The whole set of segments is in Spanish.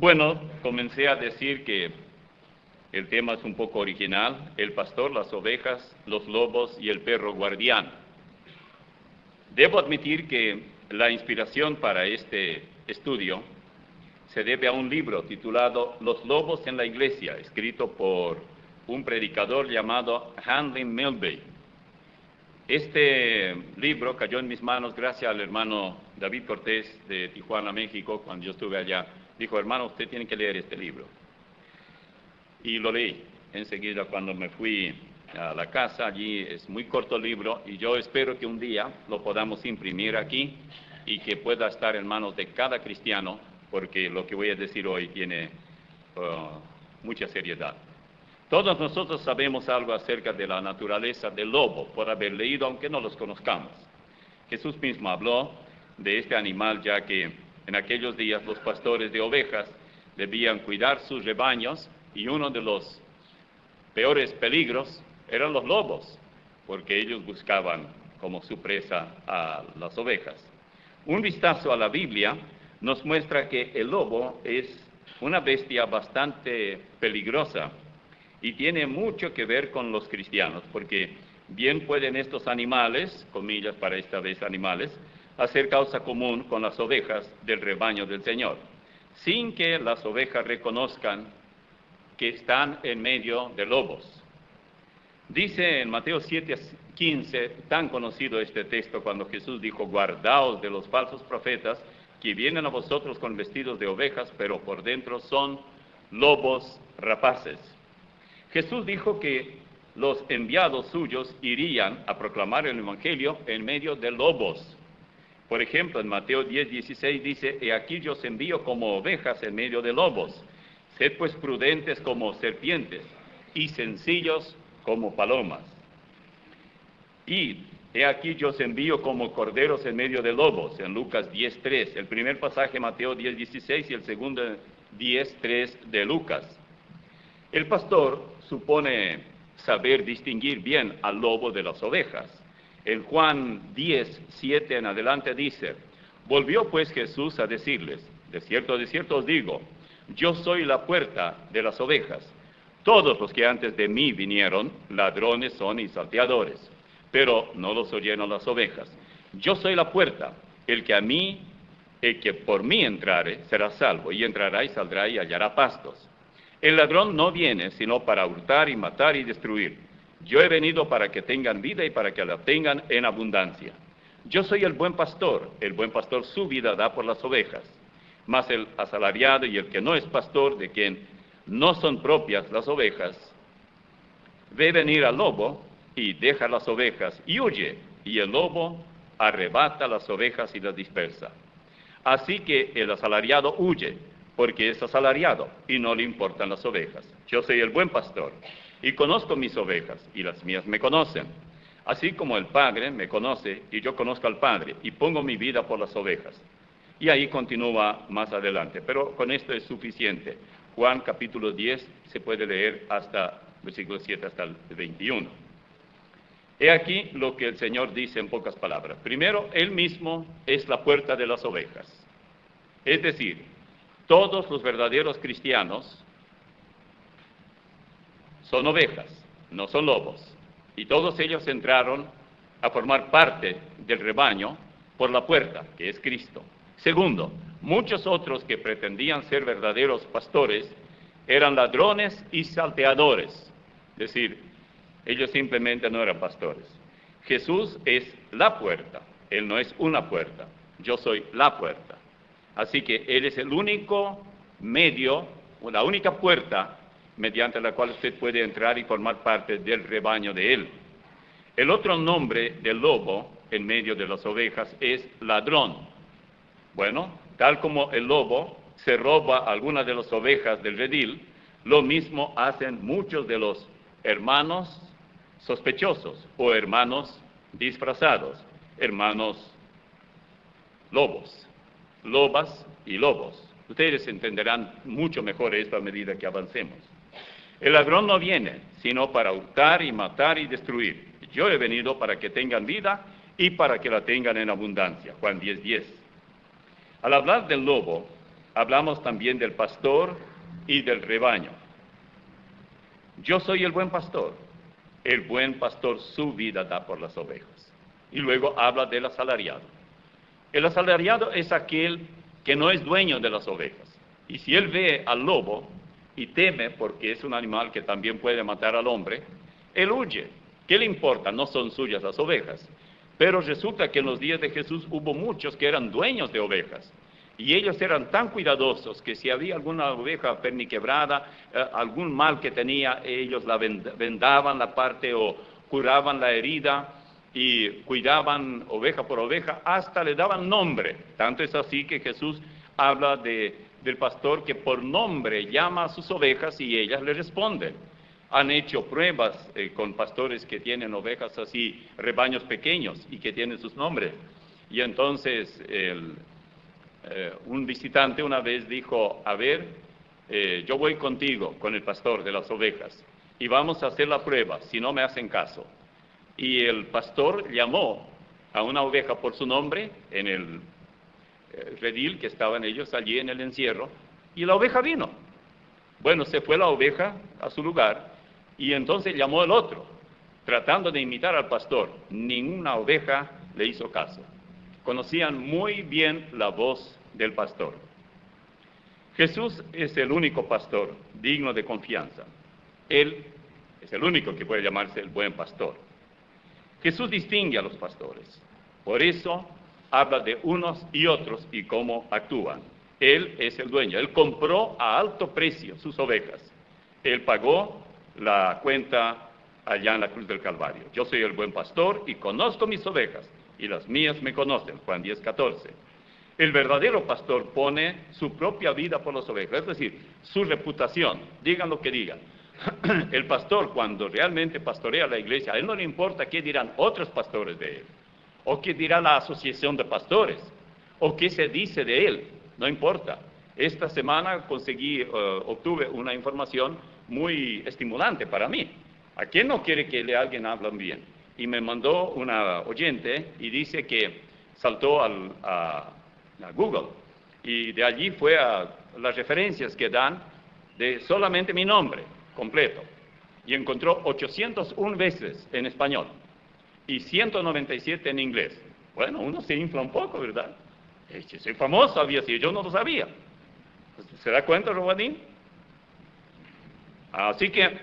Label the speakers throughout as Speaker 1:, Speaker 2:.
Speaker 1: Bueno, comencé a decir que el tema es un poco original: el pastor, las ovejas, los lobos y el perro guardián. Debo admitir que la inspiración para este estudio se debe a un libro titulado Los lobos en la iglesia, escrito por un predicador llamado Handley Milby. Este libro cayó en mis manos gracias al hermano David Cortés de Tijuana, México. Cuando yo estuve allá, dijo: hermano, usted tiene que leer este libro. Y lo leí enseguida cuando me fui a la casa. Allí es muy corto el libro y yo espero que un día lo podamos imprimir aquí y que pueda estar en manos de cada cristiano, porque lo que voy a decir hoy tiene mucha seriedad. Todos nosotros sabemos algo acerca de la naturaleza del lobo, por haber leído, aunque no los conozcamos. Jesús mismo habló de este animal, ya que en aquellos días los pastores de ovejas debían cuidar sus rebaños, y uno de los peores peligros eran los lobos, porque ellos buscaban como su presa a las ovejas. Un vistazo a la Biblia nos muestra que el lobo es una bestia bastante peligrosa y tiene mucho que ver con los cristianos, porque bien pueden estos animales, comillas para esta vez animales, hacer causa común con las ovejas del rebaño del Señor, sin que las ovejas reconozcan que están en medio de lobos. Dice en Mateo 7:15, tan conocido este texto, cuando Jesús dijo: guardaos de los falsos profetas que vienen a vosotros con vestidos de ovejas, pero por dentro son lobos rapaces. Jesús dijo que los enviados suyos irían a proclamar el evangelio en medio de lobos. Por ejemplo, en Mateo 10:16 dice: he aquí yo os envío como ovejas en medio de lobos. Sed pues prudentes como serpientes y sencillos como palomas. Y he aquí yo os envío como corderos en medio de lobos, en Lucas 10:3. El primer pasaje, Mateo 10:16, y el segundo, 10:3 de Lucas. El pastor supone saber distinguir bien al lobo de las ovejas. En Juan 10:7 en adelante dice: volvió pues Jesús a decirles: de cierto os digo, yo soy la puerta de las ovejas. Todos los que antes de mí vinieron, ladrones son y salteadores, pero no los oyeron las ovejas. Yo soy la puerta, el que por mí entrare será salvo, y entrará y saldrá y hallará pastos. El ladrón no viene sino para hurtar y matar y destruir. Yo he venido para que tengan vida y para que la tengan en abundancia. Yo soy el buen pastor su vida da por las ovejas. Mas el asalariado y el que no es pastor, de quien no son propias las ovejas, ve venir al lobo y deja las ovejas y huye, y el lobo arrebata las ovejas y las dispersa. Así que el asalariado huye, porque es asalariado y no le importan las ovejas. Yo soy el buen pastor y conozco mis ovejas, y las mías me conocen. Así como el Padre me conoce y yo conozco al Padre, y pongo mi vida por las ovejas. Y ahí continúa más adelante, pero con esto es suficiente. Juan capítulo 10 se puede leer hasta versículo 7 hasta el 21. He aquí lo que el Señor dice en pocas palabras. Primero, Él mismo es la puerta de las ovejas. Es decir, todos los verdaderos cristianos son ovejas, no son lobos. Y todos ellos entraron a formar parte del rebaño por la puerta, que es Cristo. Segundo, muchos otros que pretendían ser verdaderos pastores eran ladrones y salteadores. Es decir, ellos simplemente no eran pastores. Jesús es la puerta, Él no es una puerta. Yo soy la puerta. Así que Él es el único medio, o la única puerta mediante la cual usted puede entrar y formar parte del rebaño de Él. El otro nombre del lobo en medio de las ovejas es ladrón. Bueno, tal como el lobo se roba algunas de las ovejas del redil, lo mismo hacen muchos de los hermanos sospechosos o hermanos disfrazados, hermanos lobos, lobas y lobos. Ustedes entenderán mucho mejor esto a medida que avancemos. El ladrón no viene sino para hurtar y matar y destruir. Yo he venido para que tengan vida y para que la tengan en abundancia. Juan 10:10. Al hablar del lobo, hablamos también del pastor y del rebaño. Yo soy el buen pastor. El buen pastor su vida da por las ovejas. Y luego habla del asalariado. El asalariado es aquel que no es dueño de las ovejas. Y si él ve al lobo y teme, porque es un animal que también puede matar al hombre, él huye. ¿Qué le importa? No son suyas las ovejas. Pero resulta que en los días de Jesús hubo muchos que eran dueños de ovejas. Y ellos eran tan cuidadosos que si había alguna oveja perniquebrada, algún mal que tenía, ellos la vendaban la parte o curaban la herida y cuidaban oveja por oveja, hasta le daban nombre. Tanto es así que Jesús habla del pastor que por nombre llama a sus ovejas y ellas le responden. Han hecho pruebas con pastores que tienen ovejas así, rebaños pequeños y que tienen sus nombres. Y entonces un visitante una vez dijo, a ver, yo voy contigo, con el pastor de las ovejas, y vamos a hacer la prueba, si no me hacen caso. Y el pastor llamó a una oveja por su nombre en el redil que estaban ellos allí en el encierro, y la oveja vino. Bueno, se fue la oveja a su lugar, y entonces llamó el otro, tratando de imitar al pastor. Ninguna oveja le hizo caso. Conocían muy bien la voz del pastor. Jesús es el único pastor digno de confianza. Él es el único que puede llamarse el buen pastor. Jesús distingue a los pastores. Por eso habla de unos y otros y cómo actúan. Él es el dueño. Él compró a alto precio sus ovejas. Él pagó la cuenta allá en la cruz del Calvario. Yo soy el buen pastor y conozco mis ovejas, y las mías me conocen. Juan 10:14. El verdadero pastor pone su propia vida por las ovejas, es decir, su reputación, digan lo que digan. El pastor, cuando realmente pastorea la iglesia, a él no le importa qué dirán otros pastores de él, o qué dirá la asociación de pastores, o qué se dice de él, no importa. Esta semana obtuve una información muy estimulante para mí. ¿A quién no quiere que alguien hable bien? Y me mandó una oyente y dice que saltó a Google y de allí fue a las referencias que dan de solamente mi nombre completo y encontró 801 veces en español y 197 en inglés. Bueno, uno se infla un poco, ¿verdad? Soy famoso, había sido, yo no lo sabía. ¿Se da cuenta, Robadín? Así que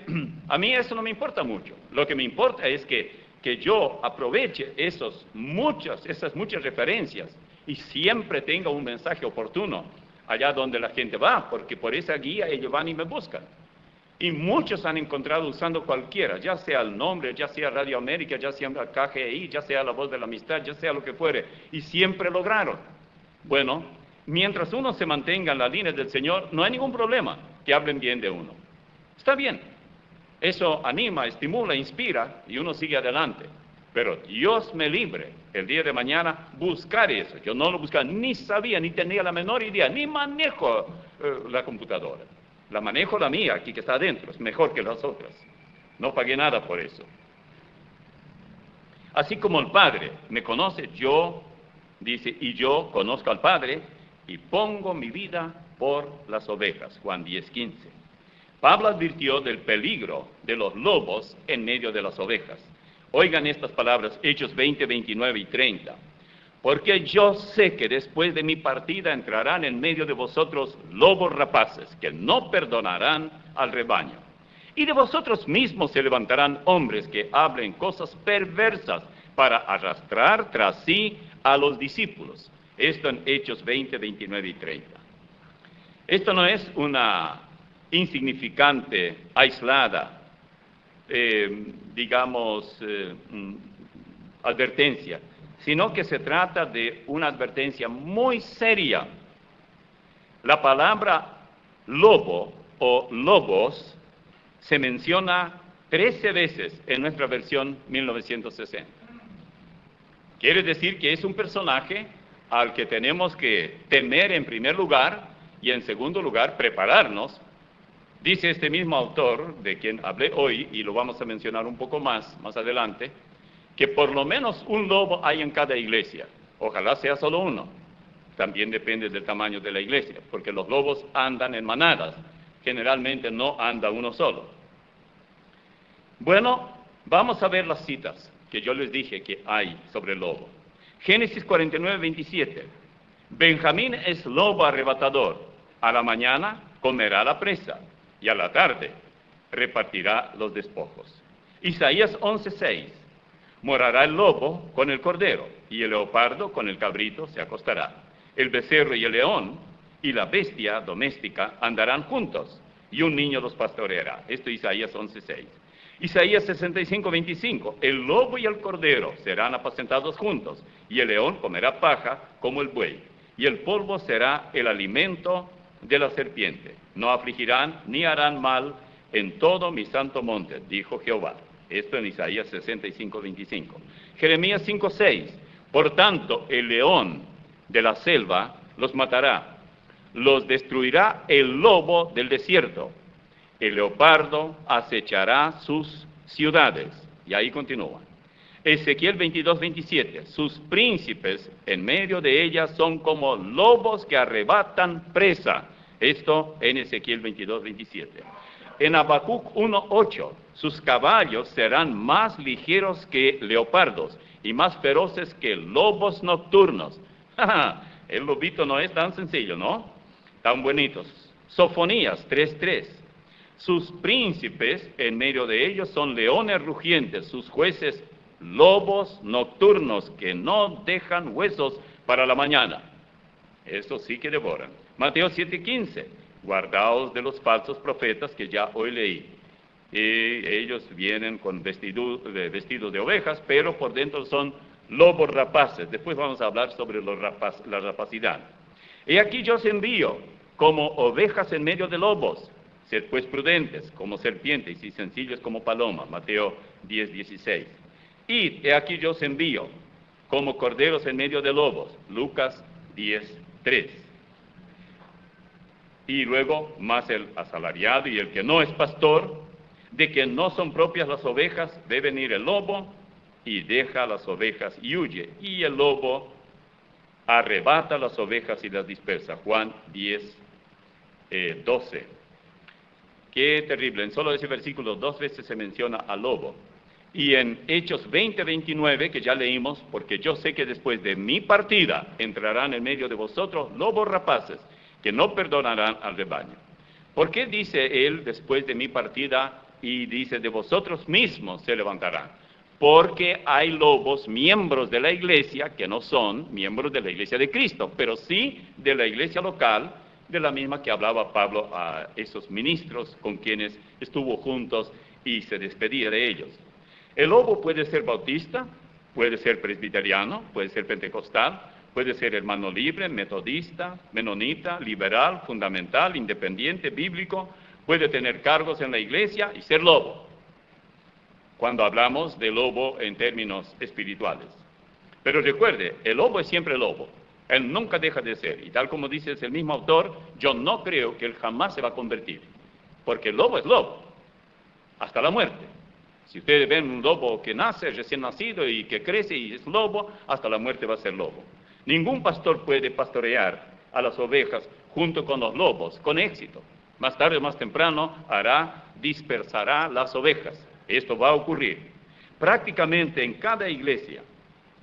Speaker 1: a mí eso no me importa mucho. Lo que me importa es que yo aproveche esas muchas referencias y siempre tenga un mensaje oportuno allá donde la gente va, porque por esa guía ellos van y me buscan. Y muchos han encontrado usando cualquiera, ya sea el nombre, ya sea Radio América, ya sea la KGI, ya sea la Voz de la Amistad, ya sea lo que fuere, y siempre lograron. Bueno, mientras uno se mantenga en la línea del Señor, no hay ningún problema que hablen bien de uno. Está bien, eso anima, estimula, inspira, y uno sigue adelante. Pero Dios me libre el día de mañana buscar eso. Yo no lo buscaba, ni sabía, ni tenía la menor idea, ni manejo la computadora. La manejo la mía, aquí que está adentro, es mejor que las otras. No pagué nada por eso. Así como el Padre me conoce, dice, y yo conozco al Padre y pongo mi vida por las ovejas. Juan 10:15. Pablo advirtió del peligro de los lobos en medio de las ovejas. Oigan estas palabras, Hechos 20, 29 y 30. Porque yo sé que después de mi partida entrarán en medio de vosotros lobos rapaces, que no perdonarán al rebaño. Y de vosotros mismos se levantarán hombres que hablen cosas perversas para arrastrar tras sí a los discípulos. Esto en Hechos 20, 29 y 30. Esto no es una insignificante, aislada, advertencia, sino que se trata de una advertencia muy seria. La palabra lobo o lobos se menciona 13 veces en nuestra versión 1960. Quiere decir que es un personaje al que tenemos que temer en primer lugar y en segundo lugar prepararnos. Dice este mismo autor, de quien hablé hoy, y lo vamos a mencionar un poco más adelante, que por lo menos un lobo hay en cada iglesia. Ojalá sea solo uno. también depende del tamaño de la iglesia, porque los lobos andan en manadas, generalmente no anda uno solo. Bueno, vamos a ver las citas que yo les dije que hay sobre el lobo. Génesis 49, 27. Benjamín es lobo arrebatador. A la mañana comerá la presa y a la tarde repartirá los despojos. Isaías 11, 6. Morará el lobo con el cordero y el leopardo con el cabrito se acostará. El becerro y el león y la bestia doméstica andarán juntos y un niño los pastoreará. Esto es Isaías 11, 6. Isaías 65, 25. El lobo y el cordero serán apacentados juntos, y el león comerá paja como el buey, y el polvo será el alimento de la serpiente. No afligirán ni harán mal en todo mi santo monte, dijo Jehová. Esto en Isaías 65, 25. Jeremías 5, 6. Por tanto, el león de la selva los matará, los destruirá el lobo del desierto. El leopardo acechará sus ciudades. Y ahí continúa. Ezequiel 22, 27. Sus príncipes en medio de ellas son como lobos que arrebatan presa. Esto en Ezequiel 22, 27. En Habacuc 1, 8. Sus caballos serán más ligeros que leopardos y más feroces que lobos nocturnos. El lobito no es tan sencillo, ¿no? Tan bonitos. Sofonías 3, 3. Sus príncipes en medio de ellos son leones rugientes, sus jueces lobos nocturnos que no dejan huesos para la mañana. Eso sí que devoran. Mateo 7:15. Guardaos de los falsos profetas que ya hoy leí. Y ellos vienen con vestidos de ovejas, pero por dentro son lobos rapaces. Después vamos a hablar sobre la rapacidad. Y aquí yo os envío como ovejas en medio de lobos. Sed pues prudentes como serpientes y sencillos como palomas. Mateo 10:16. Y he aquí yo os envío como corderos en medio de lobos. Lucas 10:3. Y luego, más el asalariado y el que no es pastor, de que no son propias las ovejas, ve venir el lobo y deja las ovejas y huye. Y el lobo arrebata las ovejas y las dispersa. Juan 10:12. Qué terrible. En solo ese versículo 2 veces se menciona al lobo. Y en Hechos 20:29, que ya leímos, porque yo sé que después de mi partida entrarán en medio de vosotros lobos rapaces, que no perdonarán al rebaño. ¿Por qué dice él después de mi partida y dice de vosotros mismos se levantarán? Porque hay lobos, miembros de la iglesia, que no son miembros de la iglesia de Cristo, pero sí de la iglesia local, de la misma que hablaba Pablo a esos ministros con quienes estuvo juntos y se despedía de ellos. El lobo puede ser bautista, puede ser presbiteriano, puede ser pentecostal, puede ser hermano libre, metodista, menonita, liberal, fundamental, independiente, bíblico, puede tener cargos en la iglesia y ser lobo, cuando hablamos de lobo en términos espirituales. Pero recuerde, el lobo es siempre lobo, él nunca deja de ser, y tal como dice el mismo autor, yo no creo que él jamás se va a convertir, porque el lobo es lobo, hasta la muerte. Si ustedes ven un lobo que nace, recién nacido, y que crece y es lobo, hasta la muerte va a ser lobo. Ningún pastor puede pastorear a las ovejas junto con los lobos, con éxito. Más tarde o más temprano dispersará las ovejas. Esto va a ocurrir. Prácticamente en cada iglesia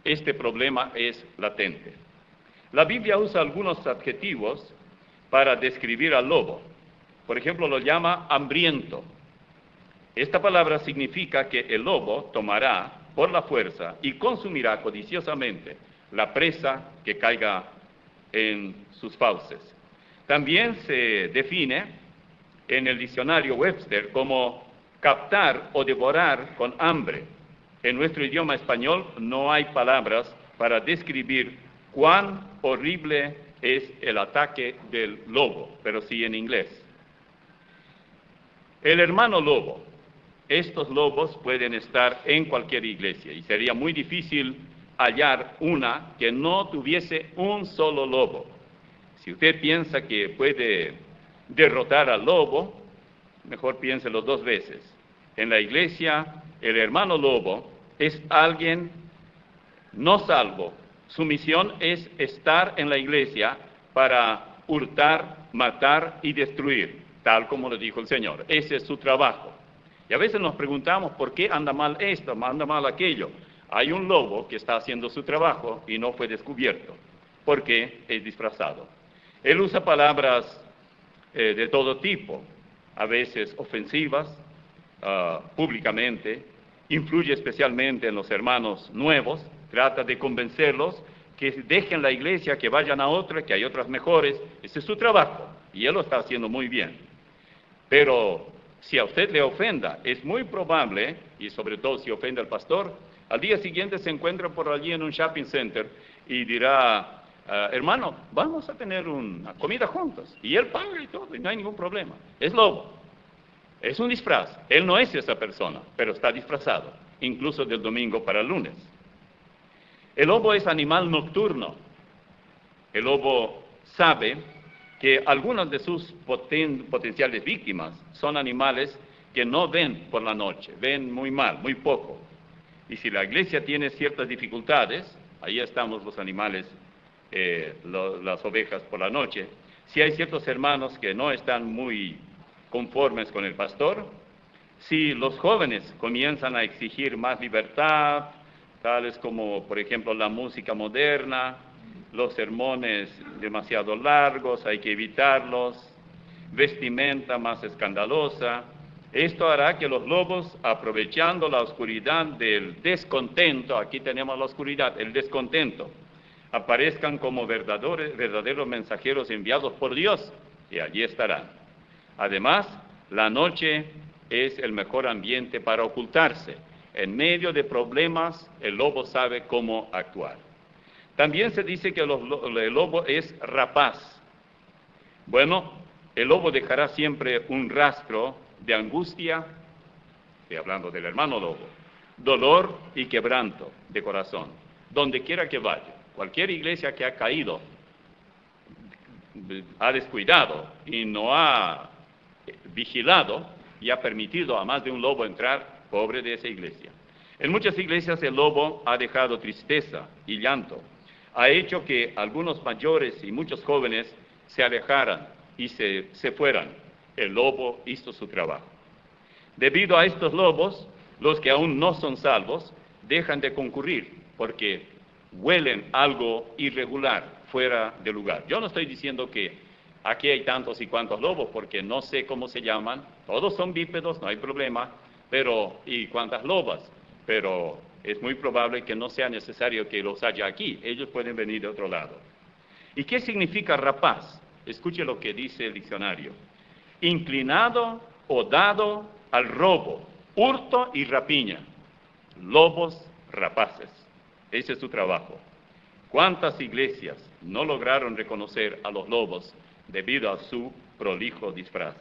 Speaker 1: este problema es latente. La Biblia usa algunos adjetivos para describir al lobo. Por ejemplo, lo llama hambriento. Esta palabra significa que el lobo tomará por la fuerza y consumirá codiciosamente la presa que caiga en sus fauces. También se define en el diccionario Webster como captar o devorar con hambre. En nuestro idioma español no hay palabras para describir cuán horrible es el ataque del lobo, pero sí en inglés. El hermano lobo. Estos lobos pueden estar en cualquier iglesia y sería muy difícil hallar una que no tuviese un solo lobo. Si usted piensa que puede derrotar al lobo, mejor piénselo 2 veces. En la iglesia, el hermano lobo es alguien no salvo, Su misión es estar en la iglesia para hurtar, matar y destruir, tal como lo dijo el Señor. Ese es su trabajo. Y a veces nos preguntamos por qué anda mal esto, anda mal aquello. Hay un lobo que está haciendo su trabajo y no fue descubierto, porque es disfrazado. Él usa palabras de todo tipo, a veces ofensivas, públicamente, influye especialmente en los hermanos nuevos, trata de convencerlos que dejen la iglesia, que vayan a otra, que hay otras mejores. Ese es su trabajo y él lo está haciendo muy bien. Pero si a usted le ofenda, es muy probable, y sobre todo si ofende al pastor, al día siguiente se encuentra por allí en un shopping center y dirá, hermano, vamos a tener una comida juntos. Y él paga y todo, y no hay ningún problema. Es lobo. Es un disfraz. Él no es esa persona, pero está disfrazado, incluso del domingo para el lunes. El lobo es animal nocturno. El lobo sabe que algunas de sus potenciales víctimas son animales que no ven por la noche, ven muy mal, muy poco. Y si la iglesia tiene ciertas dificultades, ahí estamos los animales, las ovejas por la noche. Si hay ciertos hermanos que no están muy conformes con el pastor, si los jóvenes comienzan a exigir más libertad, tales como, por ejemplo, la música moderna, los sermones demasiado largos, hay que evitarlos, vestimenta más escandalosa, esto hará que los lobos, aprovechando la oscuridad del descontento, aquí tenemos la oscuridad, el descontento, aparezcan como verdaderos mensajeros enviados por Dios, y allí estarán. Además, la noche es el mejor ambiente para ocultarse. En medio de problemas, el lobo sabe cómo actuar. También se dice que el lobo es rapaz. Bueno, el lobo dejará siempre un rastro de angustia, estoy hablando del hermano lobo, dolor y quebranto de corazón, donde quiera que vaya. Cualquier iglesia que ha caído, ha descuidado y no ha vigilado y ha permitido a más de un lobo entrar, pobre de esa iglesia. En muchas iglesias el lobo ha dejado tristeza y llanto, ha hecho que algunos mayores y muchos jóvenes se alejaran y se fueran. El lobo hizo su trabajo. Debido a estos lobos, los que aún no son salvos dejan de concurrir porque huelen algo irregular, fuera de lugar. Yo no estoy diciendo que aquí hay tantos y cuantos lobos, porque no sé cómo se llaman, todos son bípedos, no hay problema, y cuántas lobas, pero es muy probable que no sea necesario que los haya aquí, ellos pueden venir de otro lado. ¿Y qué significa rapaz? Escuche lo que dice el diccionario. Inclinado o dado al robo, hurto y rapiña. Lobos rapaces. Ese es su trabajo. ¿Cuántas iglesias no lograron reconocer a los lobos debido a su prolijo disfraz?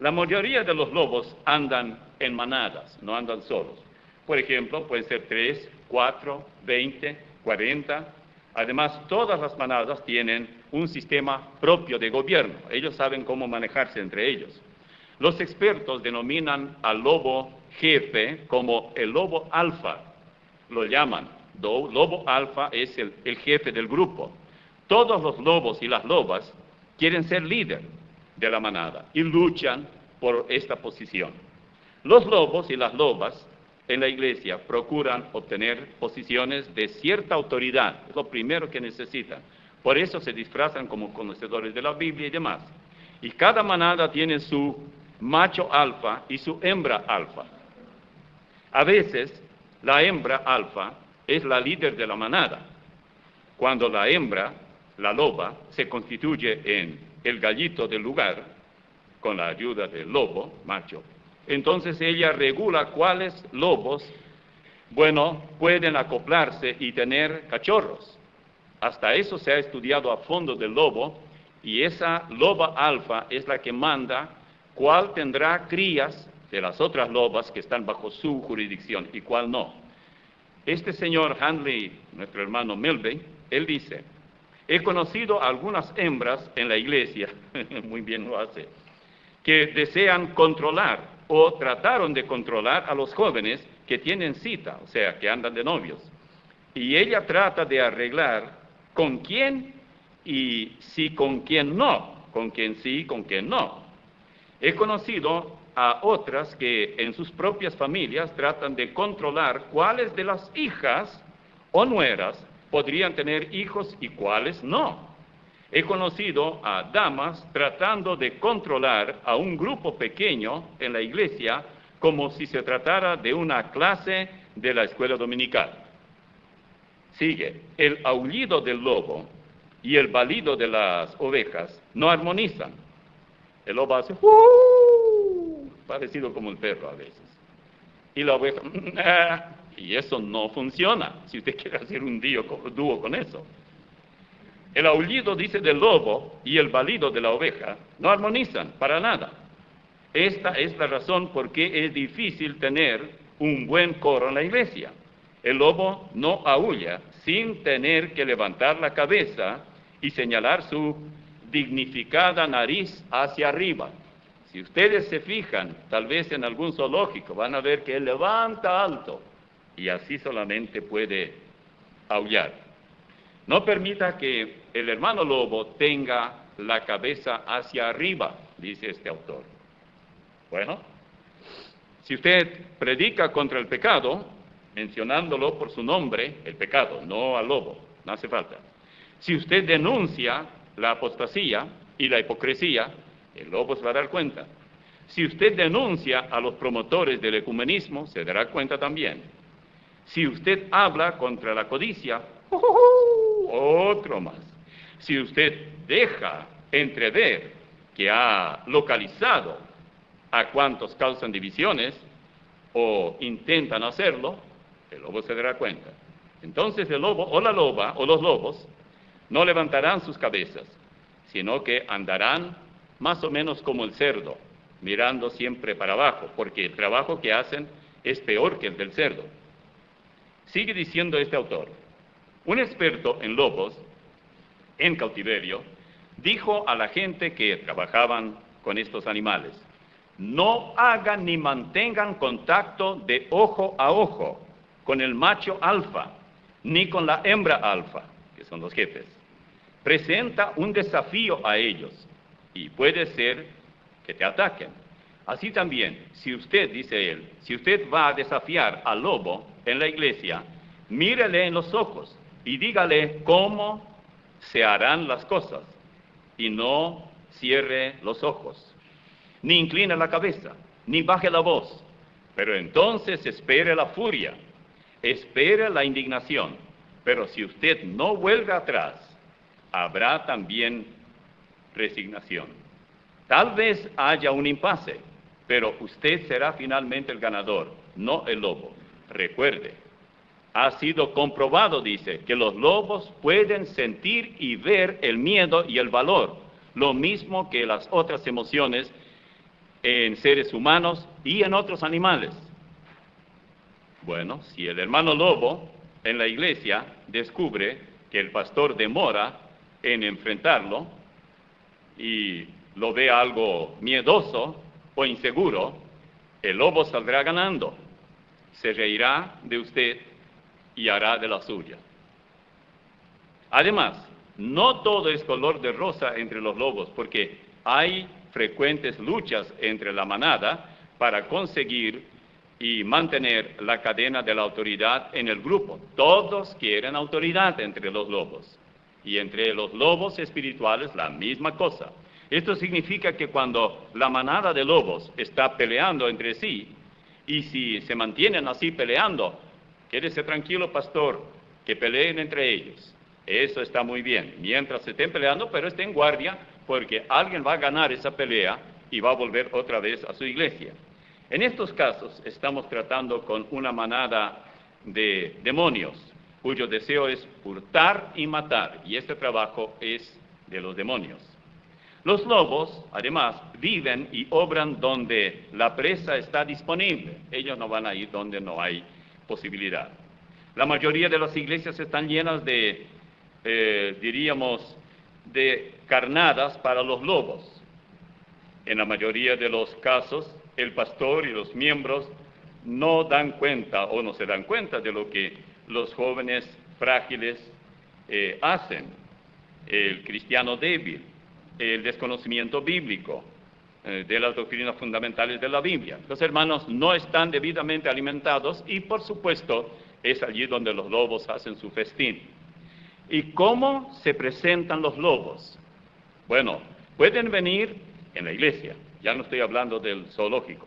Speaker 1: La mayoría de los lobos andan en manadas, no andan solos. Por ejemplo, pueden ser 3, 4, 20, 40. Además, todas las manadas tienen un sistema propio de gobierno. Ellos saben cómo manejarse entre ellos. Los expertos denominan al lobo jefe como el lobo alfa. Lo llaman. Lobo alfa es el jefe del grupo. Todos los lobos y las lobas quieren ser líder de la manada y luchan por esta posición. Los lobos y las lobas en la iglesia procuran obtener posiciones de cierta autoridad, es lo primero que necesitan. Por eso se disfrazan como conocedores de la Biblia y demás. Y cada manada tiene su macho alfa y su hembra alfa. A veces la hembra alfa es la líder de la manada. Cuando la hembra, la loba, se constituye en el gallito del lugar, con la ayuda del lobo, macho, entonces ella regula cuáles lobos, pueden acoplarse y tener cachorros. Hasta eso se ha estudiado a fondo del lobo, y esa loba alfa es la que manda cuál tendrá crías de las otras lobas que están bajo su jurisdicción y cuál no. Este señor Handley, nuestro hermano Melvey, él dice, he conocido algunas hembras en la iglesia, muy bien lo hace, que desean controlar o trataron de controlar a los jóvenes que tienen cita, o sea, que andan de novios. y ella trata de arreglar con quién y si con quién no, con quién sí, con quién no. He conocido a otras que en sus propias familias tratan de controlar cuáles de las hijas o nueras podrían tener hijos y cuáles no. He conocido a damas tratando de controlar a un grupo pequeño en la iglesia como si se tratara de una clase de la escuela dominical. Sigue, el aullido del lobo y el balido de las ovejas no armonizan. El lobo hace parecido como el perro a veces. Y la oveja, y eso no funciona, si usted quiere hacer un dúo con eso. El aullido, dice, del lobo y el balido de la oveja no armonizan para nada. Esta es la razón por qué es difícil tener un buen coro en la iglesia. El lobo no aúlla sin tener que levantar la cabeza y señalar su dignificada nariz hacia arriba. Si ustedes se fijan, tal vez en algún zoológico, van a ver que él levanta alto y así solamente puede aullar. No permita que el hermano lobo tenga la cabeza hacia arriba, dice este autor. Bueno, si usted predica contra el pecado, mencionándolo por su nombre, el pecado, no al lobo, no hace falta. Si usted denuncia la apostasía y la hipocresía, el lobo se va a dar cuenta. Si usted denuncia a los promotores del ecumenismo, se dará cuenta también. Si usted habla contra la codicia, otro más. Si usted deja entrever que ha localizado a cuantos causan divisiones o intentan hacerlo, el lobo se dará cuenta. Entonces el lobo o la loba o los lobos no levantarán sus cabezas, sino que andarán más o menos como el cerdo, mirando siempre para abajo, porque el trabajo que hacen es peor que el del cerdo. Sigue diciendo este autor, un experto en lobos, en cautiverio, dijo a la gente que trabajaban con estos animales, no hagan ni mantengan contacto de ojo a ojo con el macho alfa, ni con la hembra alfa, que son los jefes. Presenta un desafío a ellos y puede ser que te ataquen. Así también, si usted, dice él, si usted va a desafiar al lobo en la iglesia, mírele en los ojos y dígale cómo se harán las cosas y no cierre los ojos, ni incline la cabeza, ni baje la voz, pero entonces espere la furia, espere la indignación, pero si usted no vuelve atrás, habrá también resignación. Tal vez haya un impasse, pero usted será finalmente el ganador, no el lobo. Recuerde, ha sido comprobado, dice, que los lobos pueden sentir y ver el miedo y el valor, lo mismo que las otras emociones en seres humanos y en otros animales. Bueno, si el hermano lobo en la iglesia descubre que el pastor demora en enfrentarlo y lo ve algo miedoso o inseguro, el lobo saldrá ganando, se reirá de usted y hará de la suya. Además, no todo es color de rosa entre los lobos, porque hay frecuentes luchas entre la manada para conseguir y mantener la cadena de la autoridad en el grupo. Todos quieren autoridad entre los lobos. Y entre los lobos espirituales la misma cosa. Esto significa que cuando la manada de lobos está peleando entre sí, y si se mantienen así peleando, quédese tranquilo, pastor, que peleen entre ellos. Eso está muy bien, mientras se estén peleando, pero estén en guardia, porque alguien va a ganar esa pelea y va a volver otra vez a su iglesia. En estos casos estamos tratando con una manada de demonios, cuyo deseo es hurtar y matar, y este trabajo es de los demonios. Los lobos, además, viven y obran donde la presa está disponible. Ellos no van a ir donde no hay posibilidad. La mayoría de las iglesias están llenas de, diríamos, de carnadas para los lobos. En la mayoría de los casos, el pastor y los miembros no dan cuenta o no se dan cuenta de lo que los jóvenes frágiles hacen el cristiano débil, el desconocimiento bíblico de las doctrinas fundamentales de la Biblia. Los hermanos no están debidamente alimentados y, por supuesto, es allí donde los lobos hacen su festín. ¿Y cómo se presentan los lobos? Bueno, pueden venir en la iglesia, ya no estoy hablando del zoológico.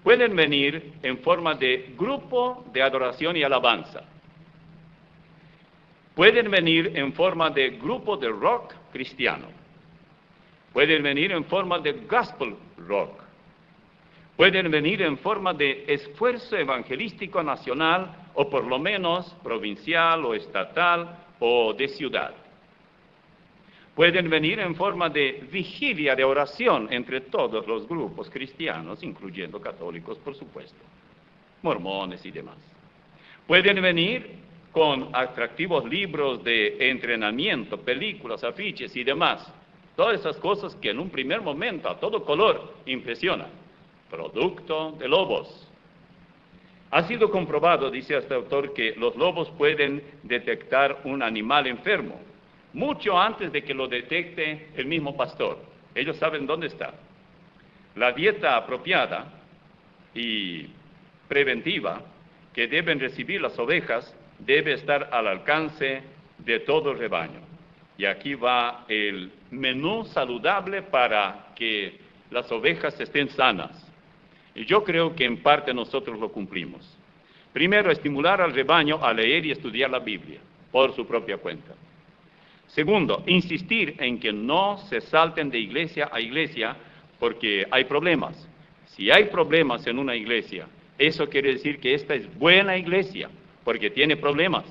Speaker 1: Pueden venir en forma de grupo de adoración y alabanza. Pueden venir en forma de grupo de rock cristiano. Pueden venir en forma de gospel rock. Pueden venir en forma de esfuerzo evangelístico nacional o por lo menos provincial o estatal o de ciudad. Pueden venir en forma de vigilia de oración entre todos los grupos cristianos, incluyendo católicos, por supuesto, mormones y demás. Pueden venir con atractivos libros de entrenamiento, películas, afiches y demás. Todas esas cosas que en un primer momento a todo color impresionan. Producto de lobos. Ha sido comprobado, dice este autor, que los lobos pueden detectar un animal enfermo mucho antes de que lo detecte el mismo pastor. Ellos saben dónde está. La dieta apropiada y preventiva que deben recibir las ovejas debe estar al alcance de todo el rebaño. Y aquí va el menú saludable para que las ovejas estén sanas. Y yo creo que en parte nosotros lo cumplimos. Primero, estimular al rebaño a leer y estudiar la Biblia por su propia cuenta. Segundo, insistir en que no se salten de iglesia a iglesia porque hay problemas. Si hay problemas en una iglesia, eso quiere decir que esta es buena iglesia porque tiene problemas.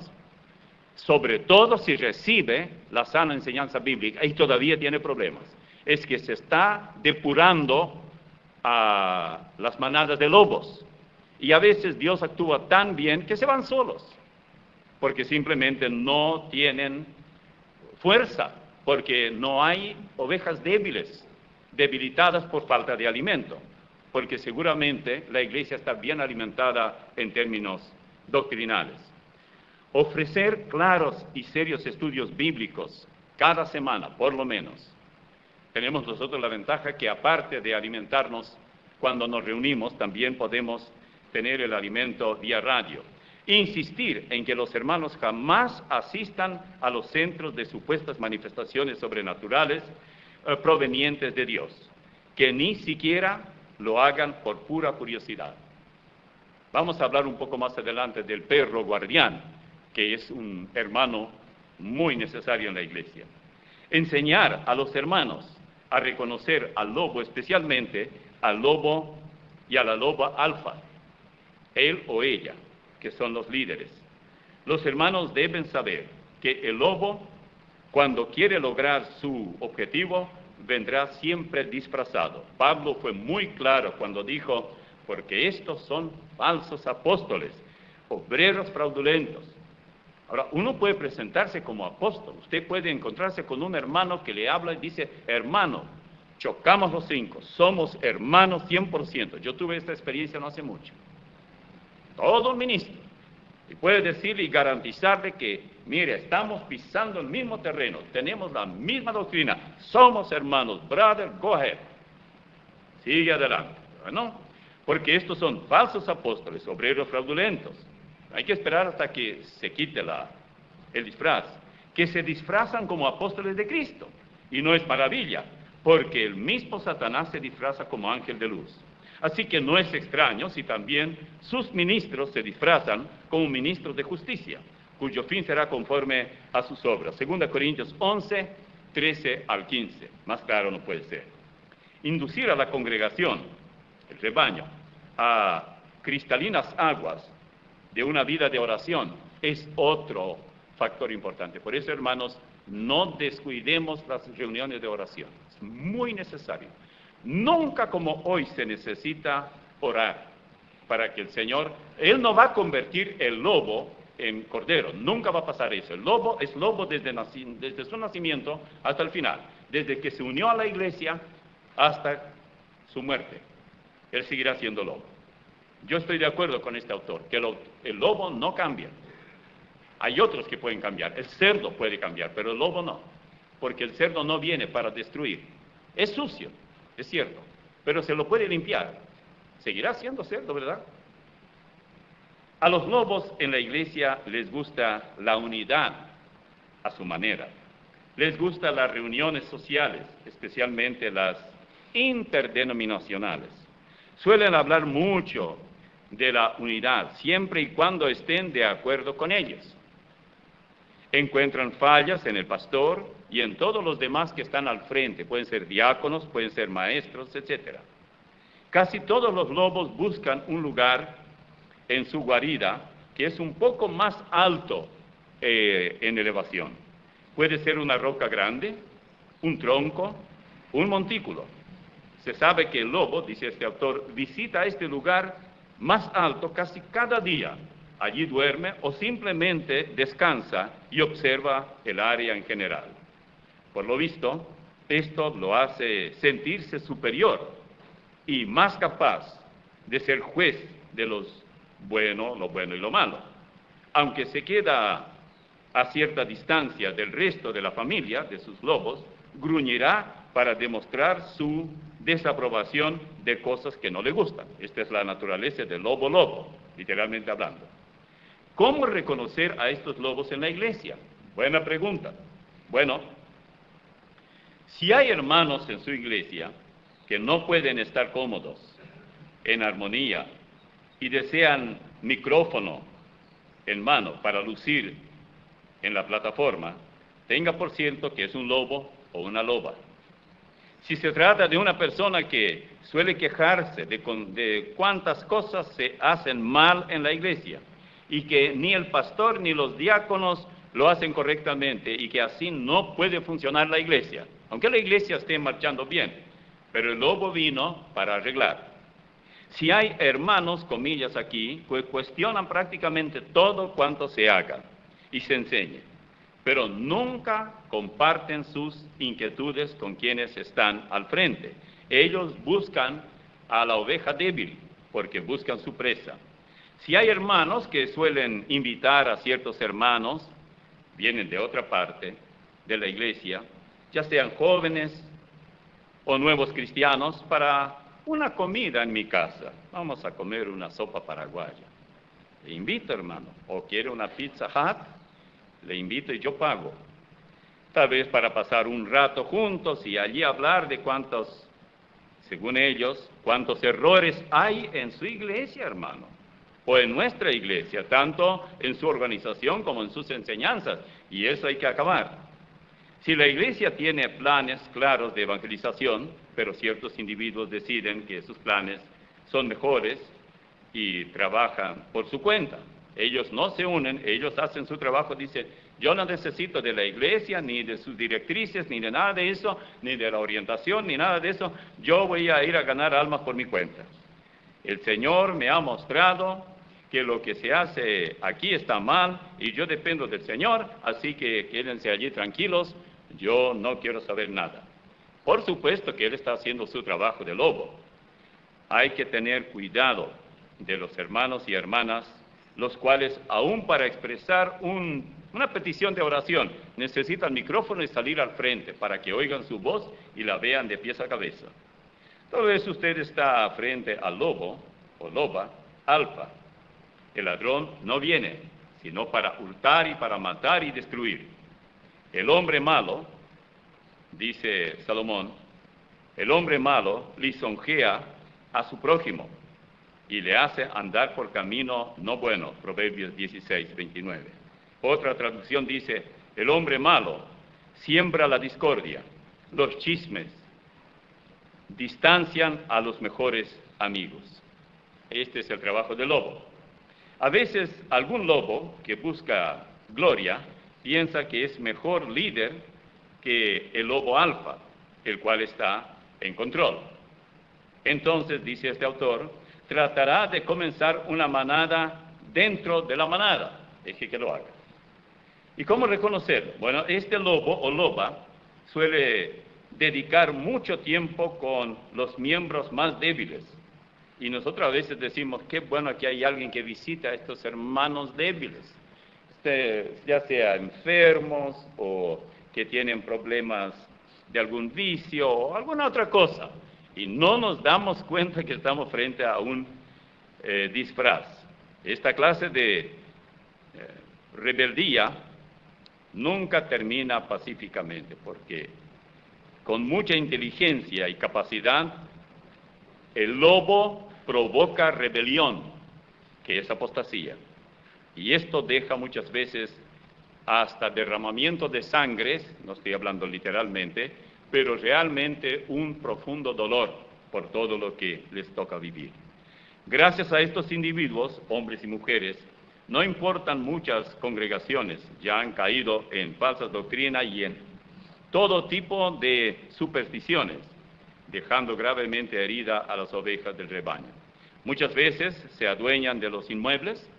Speaker 1: Sobre todo si recibe la sana enseñanza bíblica y todavía tiene problemas. Es que se está depurando a las manadas de lobos. Y a veces Dios actúa tan bien que se van solos, porque simplemente no tienen fuerza, porque no hay ovejas débiles, debilitadas por falta de alimento, porque seguramente la iglesia está bien alimentada en términos doctrinales. Ofrecer claros y serios estudios bíblicos cada semana, por lo menos. Tenemos nosotros la ventaja que aparte de alimentarnos cuando nos reunimos, también podemos tener el alimento vía radio. Insistir en que los hermanos jamás asistan a los centros de supuestas manifestaciones sobrenaturales provenientes de Dios, que ni siquiera lo hagan por pura curiosidad. Vamos a hablar un poco más adelante del perro guardián, que es un hermano muy necesario en la iglesia. Enseñar a los hermanos a reconocer al lobo, especialmente al lobo y a la loba alfa, él o ella, que son los líderes. Los hermanos deben saber que el lobo, cuando quiere lograr su objetivo, vendrá siempre disfrazado. Pablo fue muy claro cuando dijo, porque estos son falsos apóstoles, obreros fraudulentos. Ahora, uno puede presentarse como apóstol, usted puede encontrarse con un hermano que le habla y dice, hermano, chocamos los cinco, somos hermanos 100%. Yo tuve esta experiencia no hace mucho. Todo un ministro. Y puede decirle y garantizarle que, mire, estamos pisando el mismo terreno, tenemos la misma doctrina, somos hermanos, brother, go ahead. Sigue adelante, ¿no? Porque estos son falsos apóstoles, obreros fraudulentos. Hay que esperar hasta que se quite el disfraz, que se disfrazan como apóstoles de Cristo. Y no es maravilla, porque el mismo Satanás se disfraza como ángel de luz. Así que no es extraño si también sus ministros se disfrazan como ministros de justicia, cuyo fin será conforme a sus obras. 2 Corintios 11, 13 al 15. Más claro no puede ser. Inducir a la congregación, el rebaño, a cristalinas aguas de una vida de oración es otro factor importante. Por eso, hermanos, no descuidemos las reuniones de oración. Es muy necesario. Nunca como hoy se necesita orar para que el Señor, Él no va a convertir el lobo en cordero, nunca va a pasar eso. El lobo es lobo desde su nacimiento hasta el final, desde que se unió a la iglesia hasta su muerte. Él seguirá siendo lobo. Yo estoy de acuerdo con este autor, que el lobo no cambia. Hay otros que pueden cambiar. El cerdo puede cambiar, pero el lobo no, porque el cerdo no viene para destruir. Es sucio, es cierto, pero se lo puede limpiar. Seguirá siendo cerdo, ¿verdad? A los lobos en la iglesia les gusta la unidad a su manera. Les gustan las reuniones sociales, especialmente las interdenominacionales. Suelen hablar mucho de la unidad, siempre y cuando estén de acuerdo con ellos. Encuentran fallas en el pastor y en todos los demás que están al frente. Pueden ser diáconos, pueden ser maestros, etc. Casi todos los lobos buscan un lugar en su guarida que es un poco más alto en elevación. Puede ser una roca grande, un tronco, un montículo. Se sabe que el lobo, dice este autor, visita este lugar más alto casi cada día. Allí duerme o simplemente descansa y observa el área en general. Por lo visto, esto lo hace sentirse superior y más capaz de ser juez de lo bueno y lo malo. Aunque se queda a cierta distancia del resto de la familia, de sus lobos, gruñirá para demostrar su desaprobación de cosas que no le gustan. Esta es la naturaleza del lobo, literalmente hablando. ¿Cómo reconocer a estos lobos en la iglesia? Buena pregunta. Bueno, si hay hermanos en su iglesia que no pueden estar cómodos, en armonía, y desean micrófono en mano para lucir en la plataforma, tenga por cierto que es un lobo o una loba. Si se trata de una persona que suele quejarse de cuántas cosas se hacen mal en la iglesia y que ni el pastor ni los diáconos lo hacen correctamente y que así no puede funcionar la iglesia, aunque la iglesia esté marchando bien, pero el lobo vino para arreglar. Si hay hermanos, comillas aquí, pues cuestionan prácticamente todo cuanto se haga y se enseñe, pero nunca comparten sus inquietudes con quienes están al frente. Ellos buscan a la oveja débil, porque buscan su presa. Si hay hermanos que suelen invitar a ciertos hermanos, vienen de otra parte de la iglesia, ya sean jóvenes o nuevos cristianos, para una comida en mi casa. Vamos a comer una sopa paraguaya. Le invito, hermano. O quiere una Pizza Hut, le invito y yo pago. Tal vez para pasar un rato juntos y allí hablar de cuántos, según ellos, cuántos errores hay en su iglesia, hermano. O en nuestra iglesia, tanto en su organización como en sus enseñanzas. Y eso hay que acabar. Si la iglesia tiene planes claros de evangelización, pero ciertos individuos deciden que sus planes son mejores y trabajan por su cuenta. Ellos no se unen, ellos hacen su trabajo, dicen, yo no necesito de la iglesia, ni de sus directrices, ni de nada de eso, ni de la orientación, ni nada de eso, yo voy a ir a ganar almas por mi cuenta. El Señor me ha mostrado que lo que se hace aquí está mal y yo dependo del Señor, así que quédense allí tranquilos, yo no quiero saber nada. Por supuesto que Él está haciendo su trabajo de lobo. Hay que tener cuidado de los hermanos y hermanas, los cuales, aún para expresar una petición de oración, necesitan micrófono y salir al frente para que oigan su voz y la vean de pies a cabeza. Tal vez usted está frente al lobo o loba alfa. El ladrón no viene, sino para hurtar y para matar y destruir. El hombre malo, dice Salomón, el hombre malo lisonjea a su prójimo y le hace andar por camino no bueno, Proverbios 16, 29. Otra traducción dice, el hombre malo siembra la discordia, los chismes, distancian a los mejores amigos. Este es el trabajo del lobo. A veces algún lobo que busca gloria piensa que es mejor líder que el lobo alfa, el cual está en control. Entonces, dice este autor, tratará de comenzar una manada dentro de la manada. Deje que lo haga. ¿Y cómo reconocerlo? Bueno, este lobo o loba suele dedicar mucho tiempo con los miembros más débiles. Y nosotros a veces decimos, qué bueno que hay alguien que visita a estos hermanos débiles. ya sea enfermos o que tienen problemas de algún vicio o alguna otra cosa. Y no nos damos cuenta que estamos frente a un disfraz. Esta clase de rebeldía nunca termina pacíficamente, porque con mucha inteligencia y capacidad, el lobo provoca rebelión, que es apostasía. Y esto deja muchas veces hasta derramamiento de sangre, no estoy hablando literalmente, pero realmente un profundo dolor por todo lo que les toca vivir. Gracias a estos individuos, hombres y mujeres, no importan muchas congregaciones, ya han caído en falsas doctrinas y en todo tipo de supersticiones, dejando gravemente herida a las ovejas del rebaño. Muchas veces se adueñan de los inmuebles,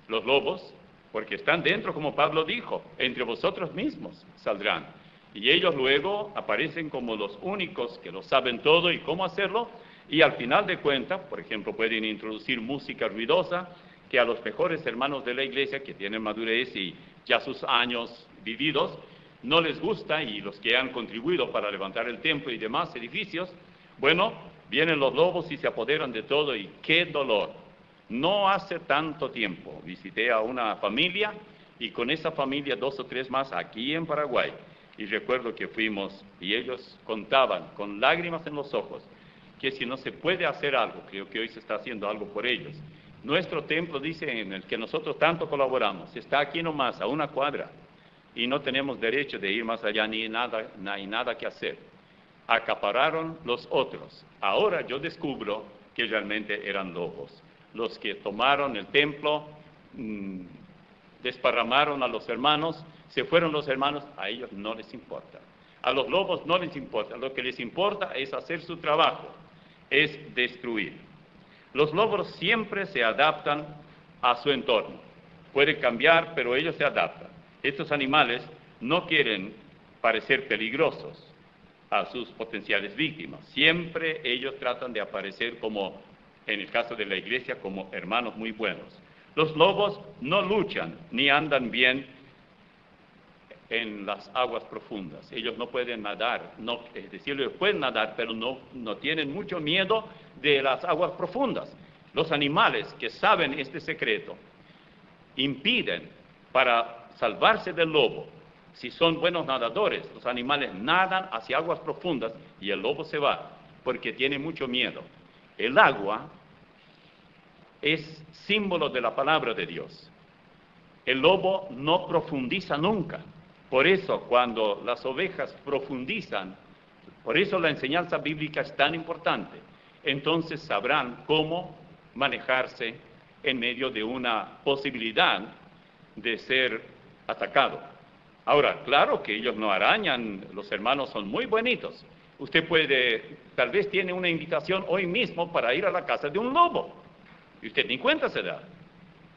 Speaker 1: los lobos, porque están dentro, como Pablo dijo, entre vosotros mismos saldrán. Y ellos luego aparecen como los únicos que lo saben todo y cómo hacerlo, y al final de cuentas, por ejemplo, pueden introducir música ruidosa que a los mejores hermanos de la iglesia, que tienen madurez y ya sus años vividos, no les gusta, y los que han contribuido para levantar el templo y demás edificios, bueno, vienen los lobos y se apoderan de todo, y qué dolor. No hace tanto tiempo visité a una familia, y con esa familia 2 o 3 más aquí en Paraguay, y recuerdo que fuimos y ellos contaban con lágrimas en los ojos que si no se puede hacer algo, creo que hoy se está haciendo algo por ellos. Nuestro templo, dice, en el que nosotros tanto colaboramos, está aquí nomás, a una cuadra, y no tenemos derecho de ir más allá, ni hay nada que hacer. Acapararon los otros. Ahora yo descubro que realmente eran lobos. Los que tomaron el templo, desparramaron a los hermanos, se fueron los hermanos, a ellos no les importa. A los lobos no les importa, lo que les importa es hacer su trabajo, es destruir. Los lobos siempre se adaptan a su entorno. Puede cambiar, pero ellos se adaptan. Estos animales no quieren parecer peligrosos a sus potenciales víctimas. Siempre ellos tratan de aparecer como, en el caso de la iglesia, como hermanos muy buenos. Los lobos no luchan ni andan bien en las aguas profundas. Ellos no pueden nadar, es decir, ellos pueden nadar, pero no tienen mucho miedo de las aguas profundas. Los animales que saben este secreto impiden para salvarse del lobo. Si son buenos nadadores, los animales nadan hacia aguas profundas y el lobo se va porque tiene mucho miedo. El agua es símbolo de la palabra de Dios. El lobo no profundiza nunca. Por eso, cuando las ovejas profundizan, por eso la enseñanza bíblica es tan importante. Entonces sabrán cómo manejarse en medio de una posibilidad de ser atacado. Ahora, claro que ellos no arañan, los hermanos son muy bonitos. Usted tal vez tiene una invitación hoy mismo para ir a la casa de un lobo, y usted ni cuenta se da,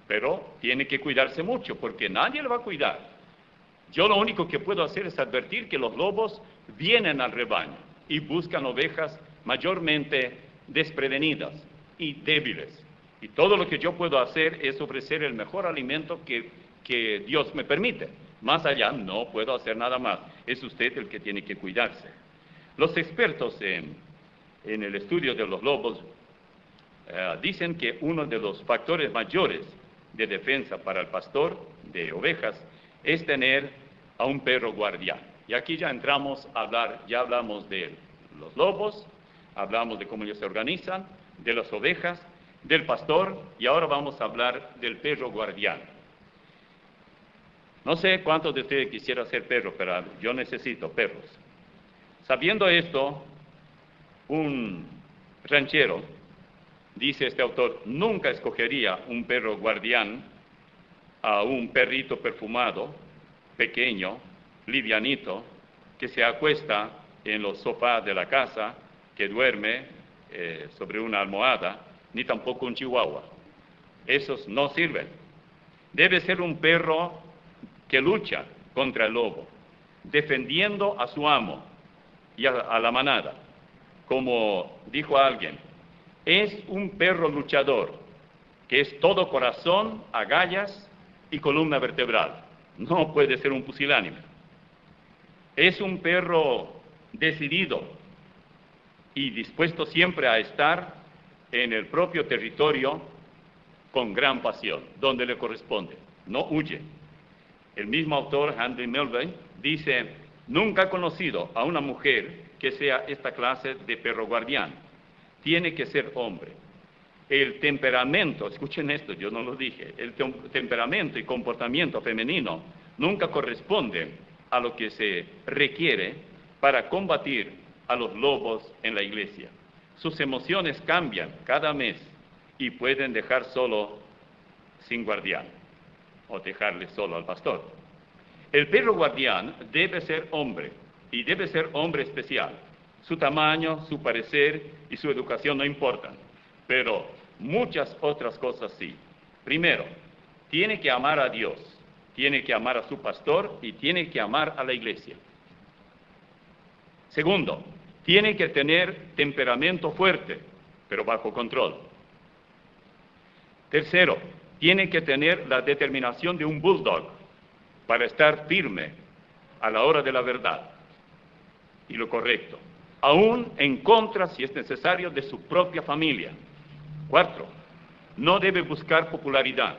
Speaker 1: pero tiene que cuidarse mucho, porque nadie le va a cuidar. Yo lo único que puedo hacer es advertir que los lobos vienen al rebaño y buscan ovejas mayormente desprevenidas y débiles. Y todo lo que yo puedo hacer es ofrecer el mejor alimento que Dios me permite. Más allá no puedo hacer nada más. Es usted el que tiene que cuidarse. Los expertos en el estudio de los lobos dicen que uno de los factores mayores de defensa para el pastor de ovejas es tener a un perro guardián. Y aquí ya entramos a hablar, ya hablamos de los lobos, hablamos de cómo ellos se organizan, de las ovejas, del pastor, y ahora vamos a hablar del perro guardián. No sé cuántos de ustedes quisieran ser perros, pero yo necesito perros. Sabiendo esto, un ranchero, dice este autor, nunca escogería un perro guardián a un perrito perfumado, pequeño, livianito, que se acuesta en los sofás de la casa, que duerme sobre una almohada, ni tampoco un chihuahua. Esos no sirven. Debe ser un perro que lucha contra el lobo, defendiendo a su amo y a la manada. Como dijo alguien, es un perro luchador, que es todo corazón, agallas y columna vertebral. No puede ser un pusilánime. Es un perro decidido y dispuesto siempre a estar en el propio territorio con gran pasión, donde le corresponde. No huye. El mismo autor, Henry Melville, dice: nunca he conocido a una mujer que sea esta clase de perro guardián. Tiene que ser hombre. El temperamento, escuchen esto, yo no lo dije, el temperamento y comportamiento femenino nunca corresponden a lo que se requiere para combatir a los lobos en la iglesia. Sus emociones cambian cada mes y pueden dejar solo sin guardián o dejarle solo al pastor. El perro guardián debe ser hombre y debe ser hombre especial. Su tamaño, su parecer y su educación no importan, pero muchas otras cosas sí. Primero, tiene que amar a Dios, tiene que amar a su pastor y tiene que amar a la iglesia. Segundo, tiene que tener temperamento fuerte, pero bajo control. Tercero, tiene que tener la determinación de un bulldog para estar firme a la hora de la verdad y lo correcto, aún en contra, si es necesario, de su propia familia. Cuatro, no debe buscar popularidad.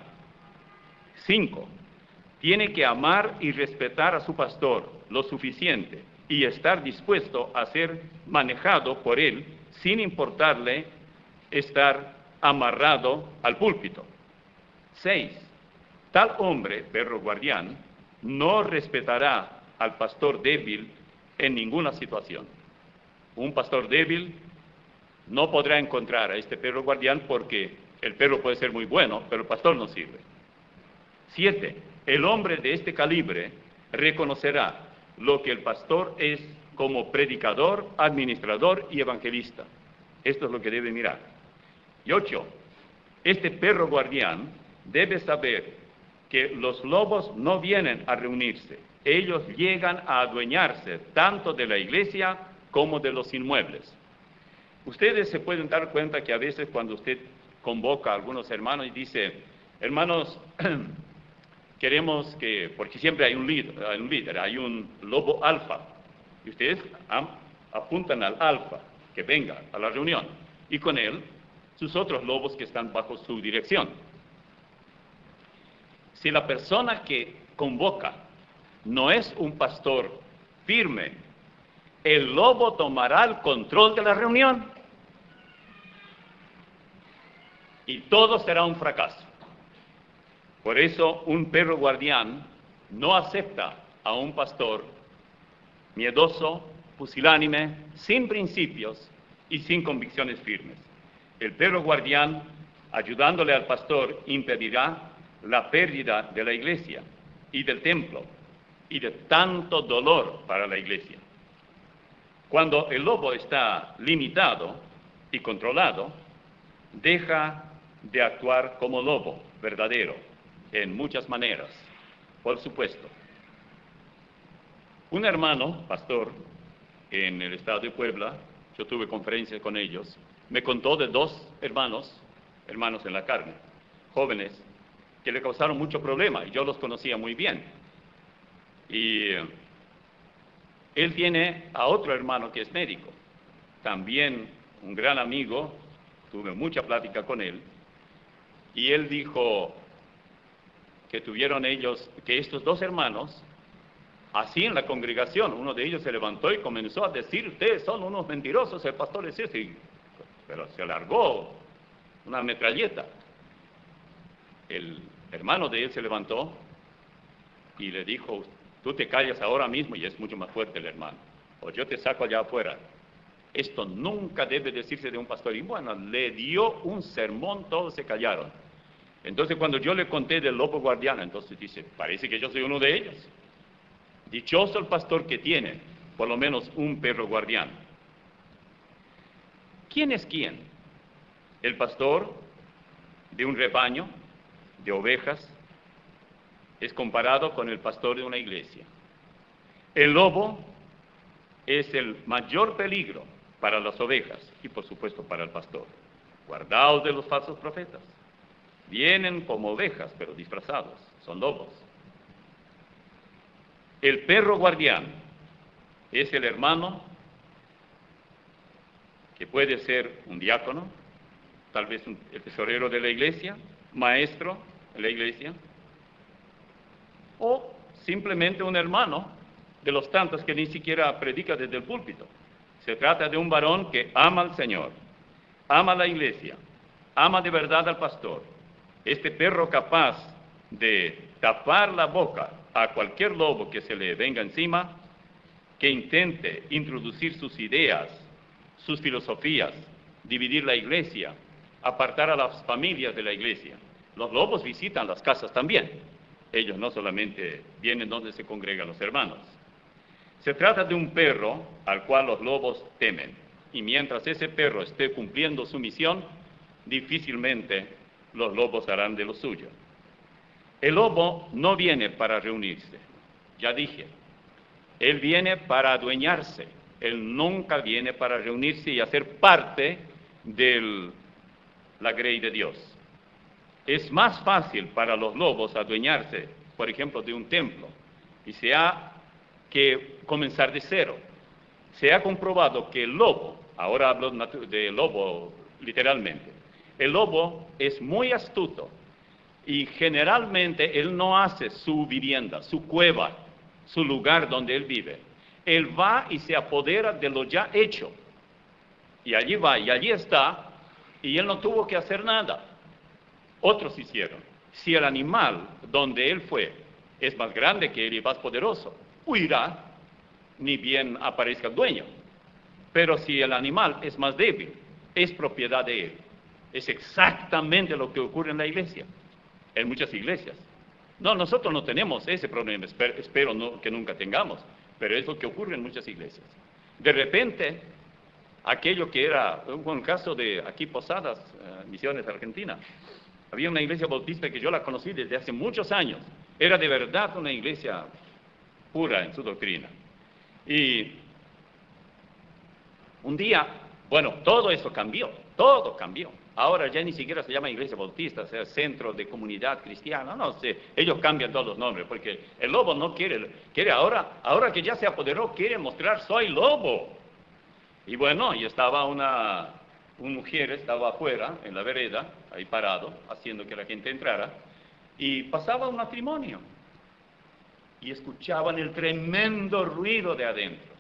Speaker 1: Cinco, tiene que amar y respetar a su pastor lo suficiente y estar dispuesto a ser manejado por él sin importarle estar amarrado al púlpito. 6. Tal hombre, perro guardián, no respetará al pastor débil en ninguna situación. Un pastor débil no podrá encontrar a este perro guardián porque el perro puede ser muy bueno, pero el pastor no sirve. 7. El hombre de este calibre reconocerá lo que el pastor es como predicador, administrador y evangelista. Esto es lo que debe mirar. Y 8. Este perro guardián debe saber que los lobos no vienen a reunirse. Ellos llegan a adueñarse tanto de la iglesia como de los inmuebles. Ustedes se pueden dar cuenta que a veces cuando usted convoca a algunos hermanos y dice: hermanos, queremos que, porque siempre hay un líder, hay un lobo alfa, y ustedes apuntan al alfa, que venga a la reunión, y con él sus otros lobos que están bajo su dirección. Si la persona que convoca no es un pastor firme, el lobo tomará el control de la reunión y todo será un fracaso. Por eso un perro guardián no acepta a un pastor miedoso, pusilánime, sin principios y sin convicciones firmes. El perro guardián, ayudándole al pastor, impedirá la pérdida de la iglesia y del templo y de tanto dolor para la iglesia. Cuando el lobo está limitado y controlado, deja de actuar como lobo verdadero en muchas maneras. Por supuesto, un hermano, pastor, en el estado de Puebla, yo tuve conferencias con ellos, me contó de dos hermanos en la carne, jóvenes, que le causaron mucho problema, y yo los conocía muy bien. Y él tiene a otro hermano que es médico, también un gran amigo, tuve mucha plática con él, y él dijo que tuvieron ellos, que estos dos hermanos, así en la congregación, uno de ellos se levantó y comenzó a decir: ustedes son unos mentirosos, el pastor es ese, pero se alargó una metralleta. El hermano de él se levantó y le dijo: tú te callas ahora mismo, y es mucho más fuerte el hermano, o yo te saco allá afuera. Esto nunca debe decirse de un pastor. Y bueno, le dio un sermón, todos se callaron. Entonces cuando yo le conté del lobo guardián, entonces dice: parece que yo soy uno de ellos. Dichoso el pastor que tiene por lo menos un perro guardián. ¿Quién es quién? El pastor de un rebaño de ovejas es comparado con el pastor de una iglesia. El lobo es el mayor peligro para las ovejas y por supuesto para el pastor. Guardaos de los falsos profetas. Vienen como ovejas, pero disfrazados, son lobos. El perro guardián es el hermano que puede ser un diácono, tal vez el tesorero de la iglesia, maestro de la iglesia, o simplemente un hermano de los tantos que ni siquiera predica desde el púlpito. Se trata de un varón que ama al Señor, ama a la iglesia, ama de verdad al pastor. Este perro capaz de tapar la boca a cualquier lobo que se le venga encima, que intente introducir sus ideas, sus filosofías, dividir la iglesia, apartar a las familias de la iglesia. Los lobos visitan las casas también. Ellos no solamente vienen donde se congregan los hermanos. Se trata de un perro al cual los lobos temen. Y mientras ese perro esté cumpliendo su misión, difícilmente los lobos harán de lo suyo. El lobo no viene para reunirse, ya dije. Él viene para adueñarse. Él nunca viene para reunirse y hacer parte de la grey de Dios. Es más fácil para los lobos adueñarse, por ejemplo, de un templo, y que comenzar de cero. Se ha comprobado que el lobo, ahora hablo de lobo literalmente, el lobo es muy astuto y generalmente él no hace su vivienda, su cueva, su lugar donde él vive. Él va y se apodera de lo ya hecho. Y allí va, y allí está, y él no tuvo que hacer nada. Otros hicieron. Si el animal donde él fue es más grande que él y más poderoso, huirá, ni bien aparezca el dueño. Pero si el animal es más débil, es propiedad de él. Es exactamente lo que ocurre en la iglesia, en muchas iglesias. No, nosotros no tenemos ese problema, espero que nunca tengamos, pero es lo que ocurre en muchas iglesias. De repente, aquello que era, un caso de aquí Posadas, Misiones, Argentina, había una iglesia bautista que yo la conocí desde hace muchos años. Era de verdad una iglesia pura en su doctrina. Y un día, bueno, todo eso cambió, todo cambió. Ahora ya ni siquiera se llama iglesia bautista, sea centro de comunidad cristiana, no sé, ellos cambian todos los nombres, porque el lobo no quiere ahora que ya se apoderó, quiere mostrar, soy lobo. Y bueno, y estaba una mujer, estaba afuera, en la vereda, ahí parado, haciendo que la gente entrara, y pasaba un matrimonio, y escuchaban el tremendo ruido de adentro.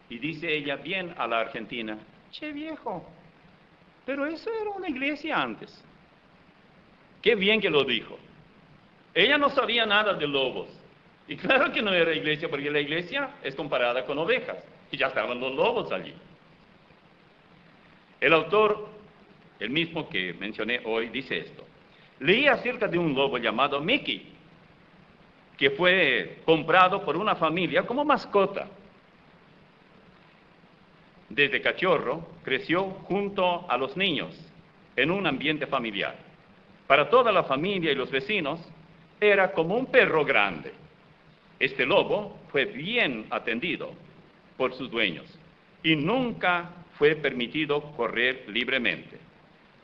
Speaker 1: Y dice ella bien a la argentina, che viejo, pero eso era una iglesia antes. Qué bien que lo dijo. Ella no sabía nada de lobos. Y claro que no era iglesia, porque la iglesia es comparada con ovejas. Y ya estaban los lobos allí. El autor, el mismo que mencioné hoy, dice esto. Leí acerca de un lobo llamado Mickey, que fue comprado por una familia como mascota. Desde cachorro, creció junto a los niños en un ambiente familiar. Para toda la familia y los vecinos, era como un perro grande. Este lobo fue bien atendido por sus dueños y nunca fue permitido correr libremente.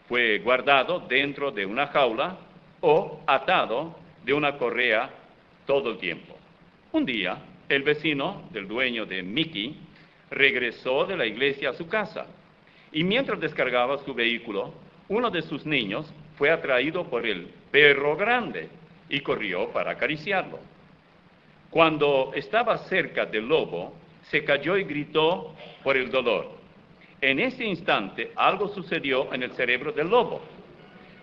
Speaker 1: Fue guardado dentro de una jaula o atado de una correa todo el tiempo. Un día, el vecino del dueño de Mickey regresó de la iglesia a su casa y mientras descargaba su vehículo, uno de sus niños fue atraído por el perro grande y corrió para acariciarlo. Cuando estaba cerca del lobo, se cayó y gritó por el dolor. En ese instante, algo sucedió en el cerebro del lobo.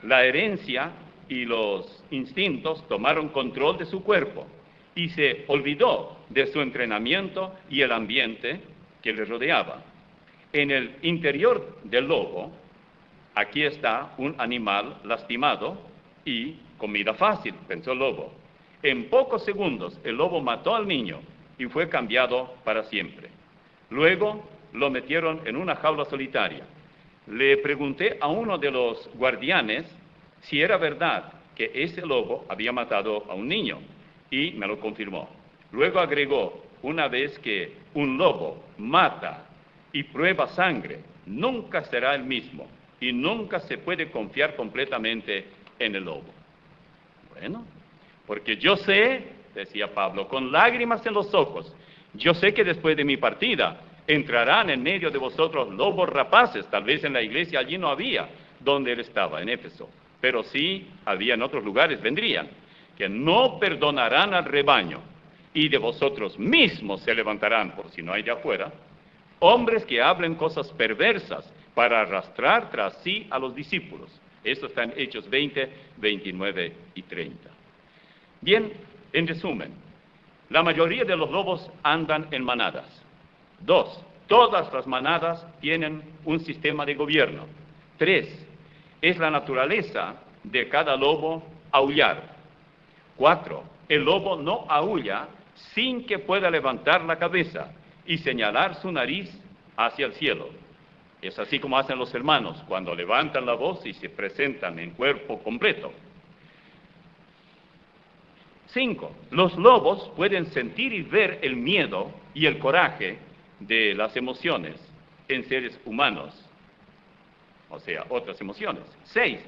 Speaker 1: La herencia y los instintos tomaron control de su cuerpo y se olvidó de su entrenamiento y el ambiente que le rodeaba. En el interior del lobo, aquí está un animal lastimado y comida fácil, pensó el lobo. En pocos segundos el lobo mató al niño y fue cambiado para siempre. Luego lo metieron en una jaula solitaria. Le pregunté a uno de los guardianes si era verdad que ese lobo había matado a un niño y me lo confirmó. Luego agregó, una vez que un lobo mata y prueba sangre, nunca será el mismo y nunca se puede confiar completamente en el lobo? Bueno, porque yo sé, decía Pablo, con lágrimas en los ojos, yo sé que después de mi partida entrarán en medio de vosotros lobos rapaces. Tal vez en la iglesia allí no había, donde él estaba, en Éfeso, pero sí había en otros lugares, vendrían, que no perdonarán al rebaño, y de vosotros mismos se levantarán, por si no hay de afuera, hombres que hablen cosas perversas para arrastrar tras sí a los discípulos. Esto está en Hechos 20, 29 y 30. Bien, en resumen, la mayoría de los lobos andan en manadas. 2, todas las manadas tienen un sistema de gobierno. 3, es la naturaleza de cada lobo aullar. 4, el lobo no aúlla sin que pueda levantar la cabeza y señalar su nariz hacia el cielo. Es así como hacen los hermanos cuando levantan la voz y se presentan en cuerpo completo. 5, los lobos pueden sentir y ver el miedo y el coraje de las emociones en seres humanos, o sea, otras emociones. 6,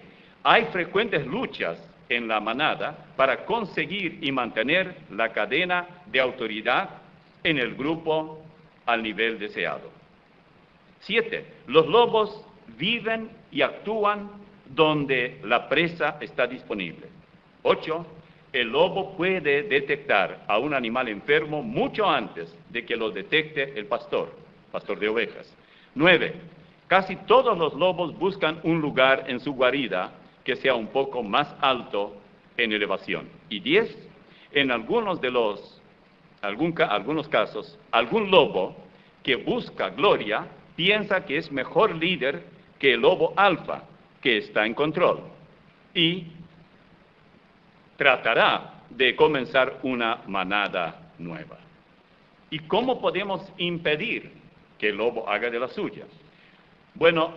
Speaker 1: hay frecuentes luchas en la manada para conseguir y mantener la cadena de autoridad en el grupo al nivel deseado. 7, los lobos viven y actúan donde la presa está disponible. 8, el lobo puede detectar a un animal enfermo mucho antes de que lo detecte el pastor de ovejas. 9, casi todos los lobos buscan un lugar en su guarida que sea un poco más alto en elevación. Y 10, en algunos casos, algún lobo que busca gloria piensa que es mejor líder que el lobo alfa, que está en control, y tratará de comenzar una manada nueva. ¿Y cómo podemos impedir que el lobo haga de las suyas? Bueno,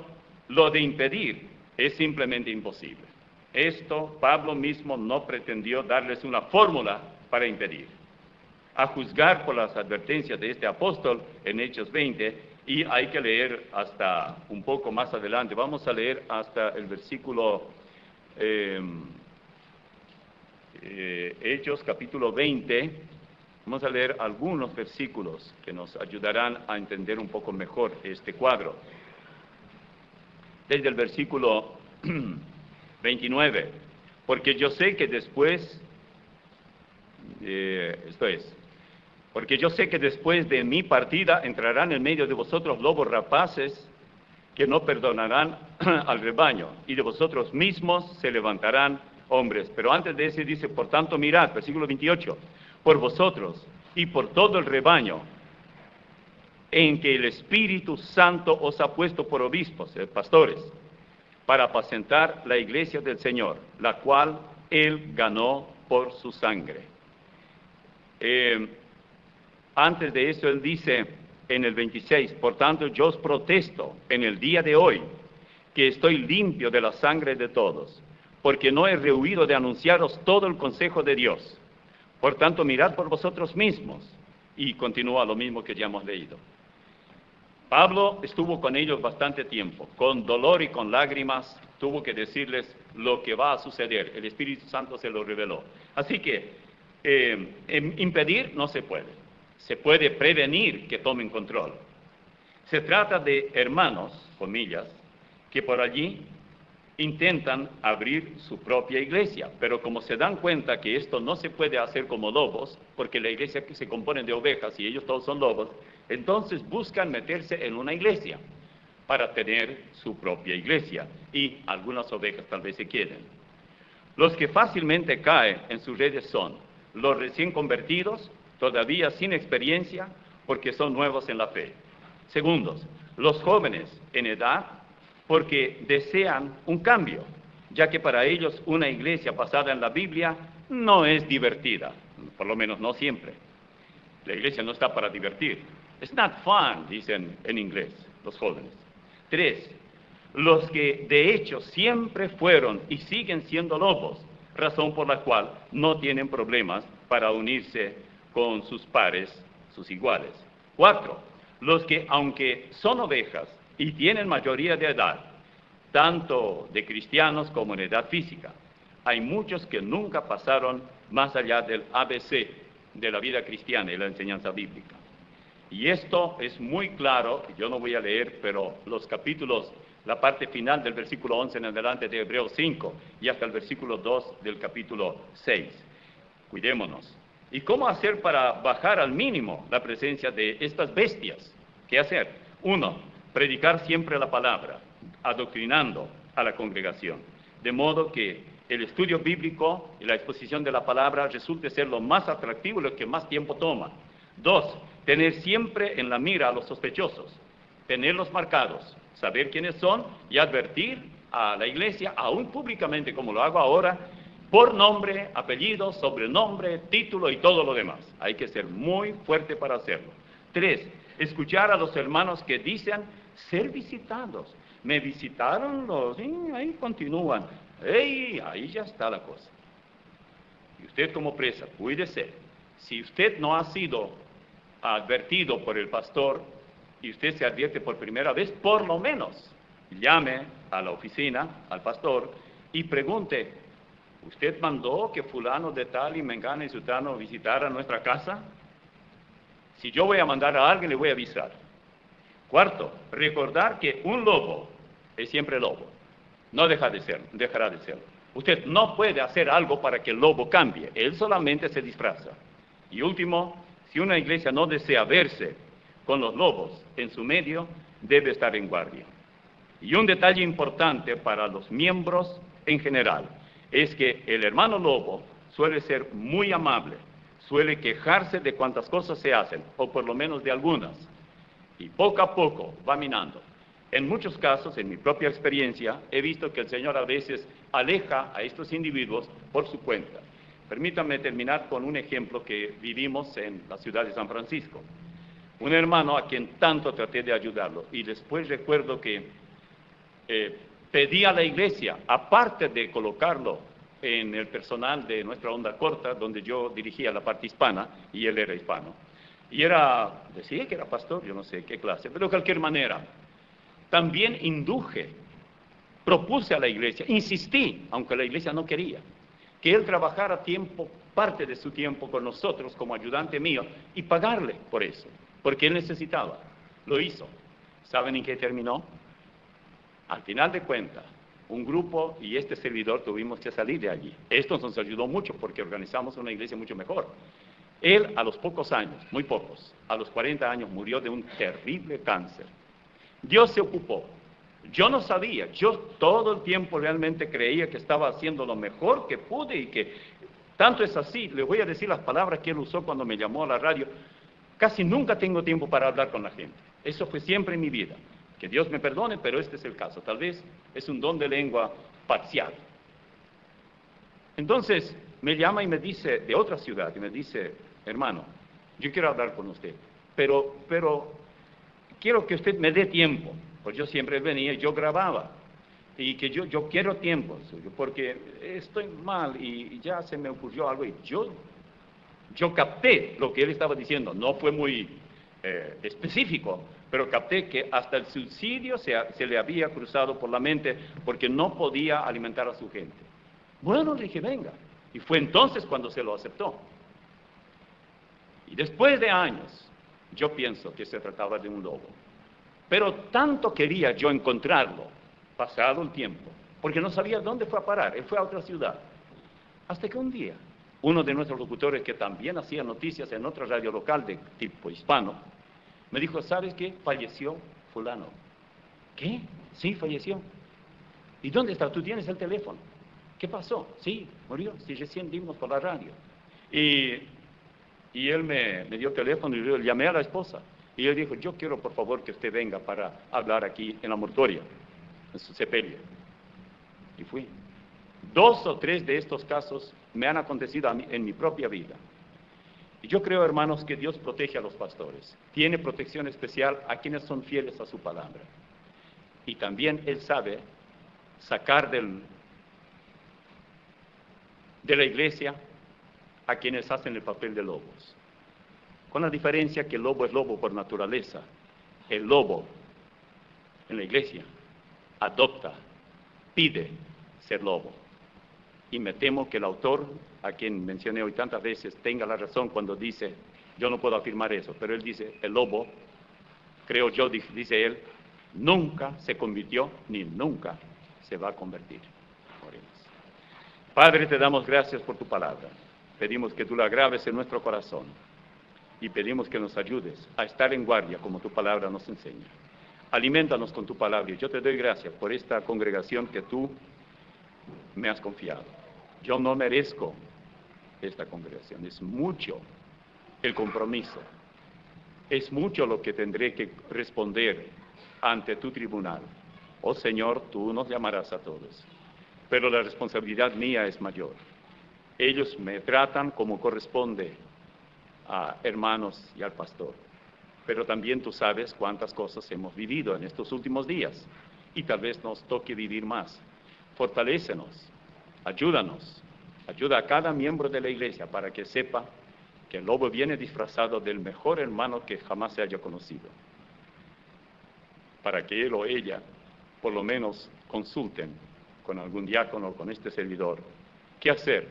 Speaker 1: lo de impedir es simplemente imposible. Esto Pablo mismo no pretendió darles una fórmula para impedir. A juzgar por las advertencias de este apóstol en Hechos 20, y hay que leer hasta un poco más adelante. Vamos a leer hasta el versículo Hechos capítulo 20. Vamos a leer algunos versículos que nos ayudarán a entender un poco mejor este cuadro. Desde el versículo 29, porque yo sé que después, porque yo sé que después de mi partida entrarán en medio de vosotros lobos rapaces que no perdonarán al rebaño, y de vosotros mismos se levantarán hombres. Pero antes de ese dice, por tanto mirad, versículo 28, por vosotros y por todo el rebaño en que el Espíritu Santo os ha puesto por obispos, pastores, para apacentar la iglesia del Señor, la cual Él ganó por su sangre. Antes de eso Él dice en el 26, por tanto yo os protesto en el día de hoy que estoy limpio de la sangre de todos, porque no he rehuido de anunciaros todo el consejo de Dios. Por tanto, mirad por vosotros mismos. Y continúa lo mismo que ya hemos leído. Pablo estuvo con ellos bastante tiempo, con dolor y con lágrimas, tuvo que decirles lo que va a suceder. El Espíritu Santo se lo reveló. Así que impedir no se puede. Se puede prevenir que tomen control. Se trata de hermanos, comillas, que por allí intentan abrir su propia iglesia, pero como se dan cuenta que esto no se puede hacer como lobos, porque la iglesia se compone de ovejas y ellos todos son lobos, entonces buscan meterse en una iglesia para tener su propia iglesia, y algunas ovejas tal vez se queden. Los que fácilmente caen en sus redes son los recién convertidos, todavía sin experiencia, porque son nuevos en la fe. Segundos, los jóvenes en edad, porque desean un cambio, ya que para ellos una iglesia basada en la Biblia no es divertida, por lo menos no siempre. La iglesia no está para divertir. It's not fun, dicen en inglés los jóvenes. 3, los que de hecho siempre fueron y siguen siendo lobos, razón por la cual no tienen problemas para unirse con sus pares, sus iguales. 4, los que aunque son ovejas y tienen mayoría de edad, tanto de cristianos como en edad física, hay muchos que nunca pasaron más allá del ABC de la vida cristiana y la enseñanza bíblica. Y esto es muy claro, yo no voy a leer, pero los capítulos, la parte final del versículo 11 en adelante de Hebreos 5 y hasta el versículo 2 del capítulo 6. Cuidémonos. ¿Y cómo hacer para bajar al mínimo la presencia de estas bestias? ¿Qué hacer? 1, predicar siempre la palabra, adoctrinando a la congregación, de modo que el estudio bíblico y la exposición de la palabra resulte ser lo más atractivo y lo que más tiempo toma. 2, tener siempre en la mira a los sospechosos, tenerlos marcados, saber quiénes son y advertir a la iglesia, aún públicamente como lo hago ahora, por nombre, apellido, sobrenombre, título y todo lo demás. Hay que ser muy fuerte para hacerlo. 3, escuchar a los hermanos que dicen ser visitados. Me visitaron los, y ahí continúan. ¡Ey! Ahí ya está la cosa. Y usted como presa, cuídese. Si usted no ha sido advertido por el pastor y usted se advierte por primera vez, por lo menos llame a la oficina, al pastor, y pregunte, ¿usted mandó que fulano de tal y mengano y sutano visitara nuestra casa? Si yo voy a mandar a alguien, le voy a avisar. 4, recordar que un lobo es siempre lobo. No dejará de serlo. Usted no puede hacer algo para que el lobo cambie. Él solamente se disfraza. Y último, si una iglesia no desea verse con los lobos en su medio, debe estar en guardia. Y un detalle importante para los miembros en general es que el hermano lobo suele ser muy amable, suele quejarse de cuántas cosas se hacen, o por lo menos de algunas, y poco a poco va minando. En muchos casos, en mi propia experiencia, he visto que el Señor a veces aleja a estos individuos por su cuenta. Permítanme terminar con un ejemplo que vivimos en la ciudad de San Francisco. Un hermano a quien tanto traté de ayudarlo, y después recuerdo que pedí a la iglesia, aparte de colocarlo en el personal de nuestra onda corta, donde yo dirigía la parte hispana, y él era hispano. Y decía que era pastor, yo no sé qué clase, pero de cualquier manera, también propuse a la iglesia, insistí, aunque la iglesia no quería, que él trabajara parte de su tiempo con nosotros como ayudante mío y pagarle por eso, porque él necesitaba. Lo hizo. ¿Saben en qué terminó? Al final de cuentas, un grupo y este servidor tuvimos que salir de allí. Esto nos ayudó mucho porque organizamos una iglesia mucho mejor. Él a los pocos años, muy pocos, a los 40 años murió de un terrible cáncer. Dios se ocupó. Yo no sabía, yo todo el tiempo realmente creía que estaba haciendo lo mejor que pude y que tanto es así, le voy a decir las palabras que él usó cuando me llamó a la radio, casi nunca tengo tiempo para hablar con la gente. Eso fue siempre en mi vida. Que Dios me perdone, pero este es el caso. Tal vez es un don de lengua parcial. Entonces me llama y me dice, de otra ciudad, y me dice, hermano, yo quiero hablar con usted, pero quiero que usted me dé tiempo, pues yo siempre venía y yo grababa, y que yo quiero tiempo suyo, porque estoy mal y ya se me ocurrió algo, y yo capté lo que él estaba diciendo, no fue muy específico, pero capté que hasta el suicidio se le había cruzado por la mente porque no podía alimentar a su gente. Bueno, le dije, venga, y fue entonces cuando se lo aceptó. Y después de años, yo pienso que se trataba de un lobo. Pero tanto quería yo encontrarlo, pasado el tiempo, porque no sabía dónde fue a parar. Él fue a otra ciudad. Hasta que un día, uno de nuestros locutores, que también hacía noticias en otra radio local de tipo hispano, me dijo, ¿sabes qué? Falleció fulano. ¿Qué? Sí, falleció. ¿Y dónde está? ¿Tú tienes el teléfono? ¿Qué pasó? Sí, murió. Sí, recién dimos por la radio. Y él me dio el teléfono y yo llamé a la esposa. Y él dijo, yo quiero por favor que usted venga para hablar aquí en la mortuoria, en su sepelio. Y fui. 2 o 3 de estos casos me han acontecido a mí, en mi propia vida. Y yo creo, hermanos, que Dios protege a los pastores. Tiene protección especial a quienes son fieles a su palabra. Y también Él sabe sacar de la iglesia a quienes hacen el papel de lobos. Con la diferencia que el lobo es lobo por naturaleza. El lobo en la iglesia adopta, pide ser lobo. Y me temo que el autor, a quien mencioné hoy tantas veces, tenga la razón cuando dice, yo no puedo afirmar eso, pero él dice, el lobo, creo yo, dice él, nunca se convirtió ni nunca se va a convertir. Oremos. Padre, te damos gracias por tu palabra. Pedimos que tú la graves en nuestro corazón y pedimos que nos ayudes a estar en guardia como tu palabra nos enseña. Aliméntanos con tu palabra y yo te doy gracias por esta congregación que tú me has confiado. Yo no merezco esta congregación, es mucho el compromiso, es mucho lo que tendré que responder ante tu tribunal. Oh Señor, tú nos llamarás a todos, pero la responsabilidad mía es mayor. Ellos me tratan como corresponde a hermanos y al pastor, pero también tú sabes cuántas cosas hemos vivido en estos últimos días y tal vez nos toque vivir más. Fortalécenos, ayúdanos, ayuda a cada miembro de la iglesia para que sepa que el lobo viene disfrazado del mejor hermano que jamás se haya conocido, para que él o ella por lo menos consulten con algún diácono o con este servidor. ¿Qué hacer?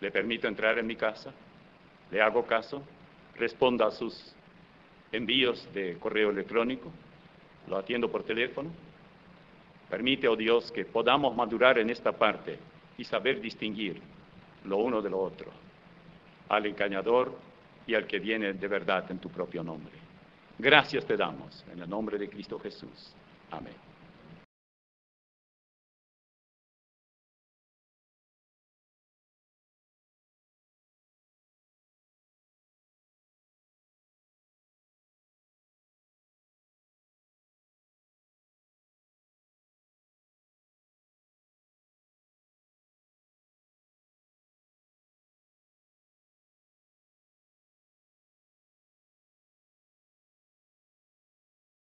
Speaker 1: ¿Le permito entrar en mi casa? ¿Le hago caso? ¿Responda a sus envíos de correo electrónico? ¿Lo atiendo por teléfono? Permite, oh Dios, que podamos madurar en esta parte y saber distinguir lo uno de lo otro, al engañador y al que viene de verdad en tu propio nombre. Gracias te damos, en el nombre de Cristo Jesús. Amén.